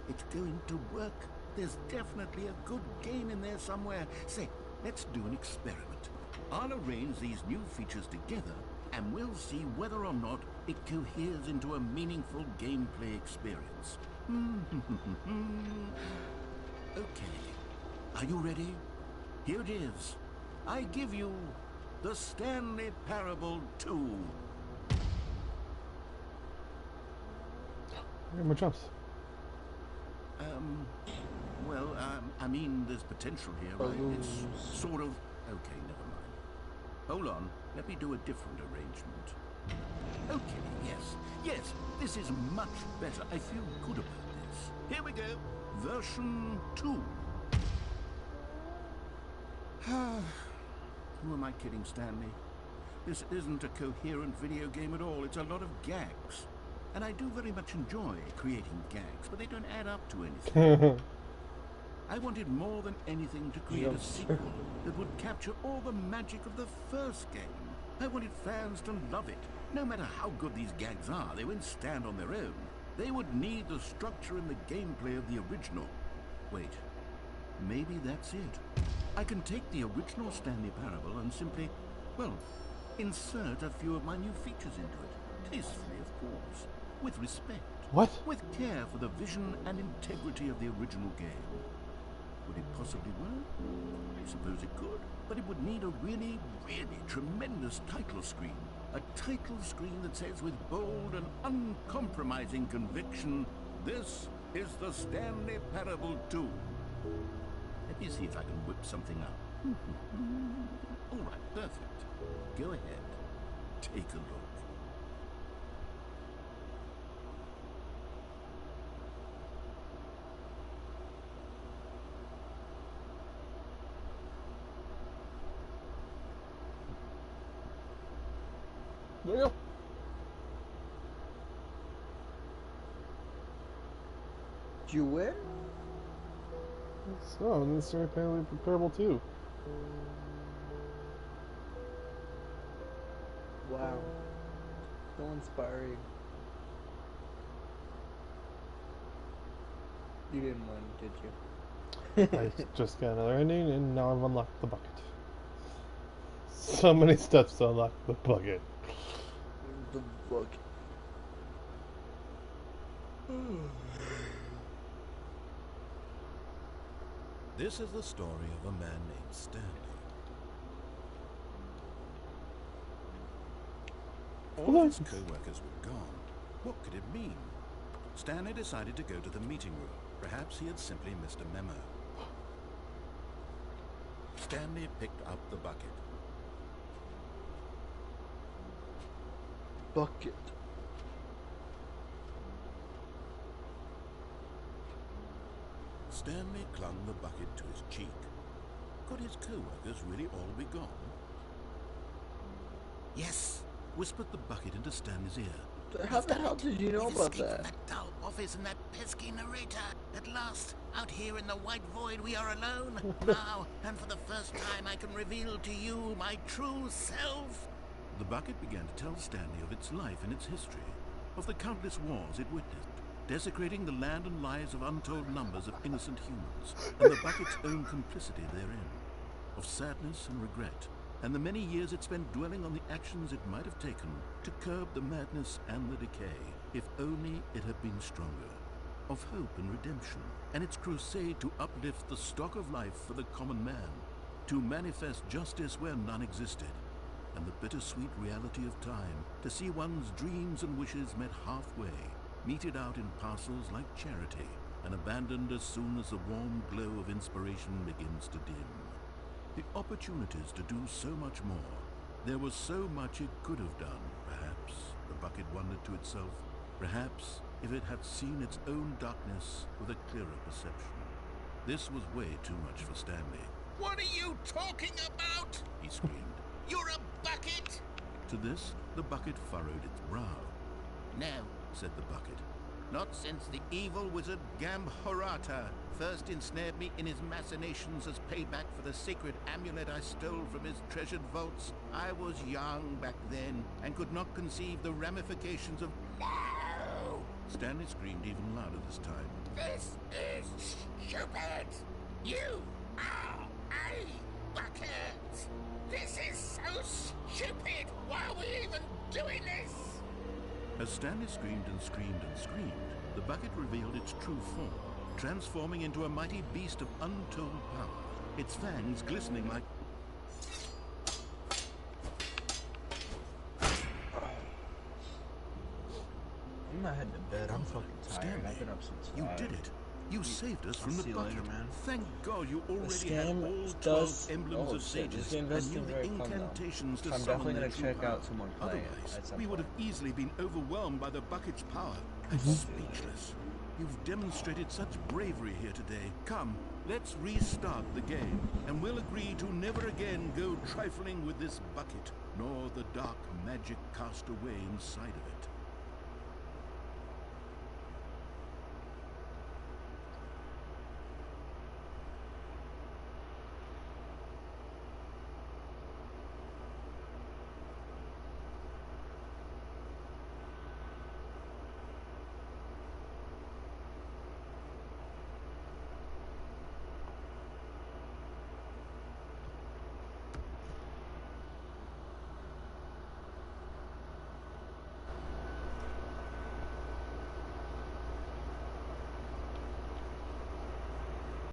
It's going to work. There's definitely a good game in there somewhere. Say, let's do an experiment. I'll arrange these new features together, and we'll see whether or not it coheres into a meaningful gameplay experience. Okay. Are you ready? Here it is. I give you the Stanley Parable 2. More jumps. I mean, there's potential here, right? It's sort of... Okay, never mind. Hold on. Let me do a different arrangement. Okay, yes, this is much better. I feel good about this. Here we go. Version 2. Who am I kidding, Stanley? This isn't a coherent video game at all. It's a lot of gags. And I do very much enjoy creating gags, but they don't add up to anything. I wanted more than anything to create a sequel that would capture all the magic of the first game. I wanted fans to love it. No matter how good these gags are, they won't stand on their own. They would need the structure and the gameplay of the original. Wait, maybe that's it. I can take the original Stanley Parable and simply, well, insert a few of my new features into it. Tastefully, of course. With respect. What? With care for the vision and integrity of the original game. Would it possibly work? I suppose it could. But it would need a really, really tremendous title screen. A title screen that says with bold and uncompromising conviction, "This is the Stanley Parable 2. Let me see if I can whip something up. All right, perfect. Go ahead. Take a look. There you go. Did you win? So, and this is apparently Parable 2. Wow. So inspiring. You didn't win, did you? I just got another ending, and now I've unlocked the bucket. So many steps to unlock the bucket. The bucket. This is the story of a man named Stanley. All of his co-workers were gone. What could it mean? Stanley decided to go to the meeting room. Perhaps he had simply missed a memo. Stanley picked up the bucket. Bucket. Stanley clung the bucket to his cheek. Could his co-workers really all be gone? Yes, whispered the bucket into Stanley's ear. How the hell did you know about that? That dull office and that pesky narrator. At last, out here in the white void, we are alone. Now, and for the first time, I can reveal to you my true self. The bucket began to tell Stanley of its life and its history, of the countless wars it witnessed, desecrating the land and lives of untold numbers of innocent humans, and the bucket's own complicity therein, of sadness and regret, and the many years it spent dwelling on the actions it might have taken to curb the madness and the decay, if only it had been stronger, of hope and redemption, and its crusade to uplift the stock of life for the common man, to manifest justice where none existed, and the bittersweet reality of time, to see one's dreams and wishes met halfway, meted out in parcels like charity, and abandoned as soon as the warm glow of inspiration begins to dim. The opportunities to do so much more. There was so much it could have done, perhaps, the bucket wondered to itself. Perhaps if it had seen its own darkness with a clearer perception. This was way too much for Stanley. What are you talking about? he screamed. You're a bucket! To this, the bucket furrowed its brow. No, Said the bucket. not since the evil wizard Gambhorata first ensnared me in his machinations as payback for the sacred amulet I stole from his treasured vaults. I was young back then and could not conceive the ramifications of... No! Stanley screamed even louder this time. This is stupid! You are a bucket! This is so stupid! Why are we even doing this? As Stanley screamed and screamed and screamed, the bucket revealed its true form, transforming into a mighty beast of untold power, its fangs glistening like... I'm not heading to bed. I'm fucking tired. Stanley, I've been up since you 5. did it. You saved us from I'll the see you bucket. later, man. Thank God you The already had scam all 12 does... emblems oh, of shit, sages this game and does knew seem the very fun, though. incantations to I'm summon definitely their going to true check power. out someone playing Otherwise, at some we would point. have easily been overwhelmed by the bucket's power. I'm speechless. You've demonstrated such bravery here today. Come, let's restart the game, and we'll agree to never again go trifling with this bucket, nor the dark magic cast away inside of it.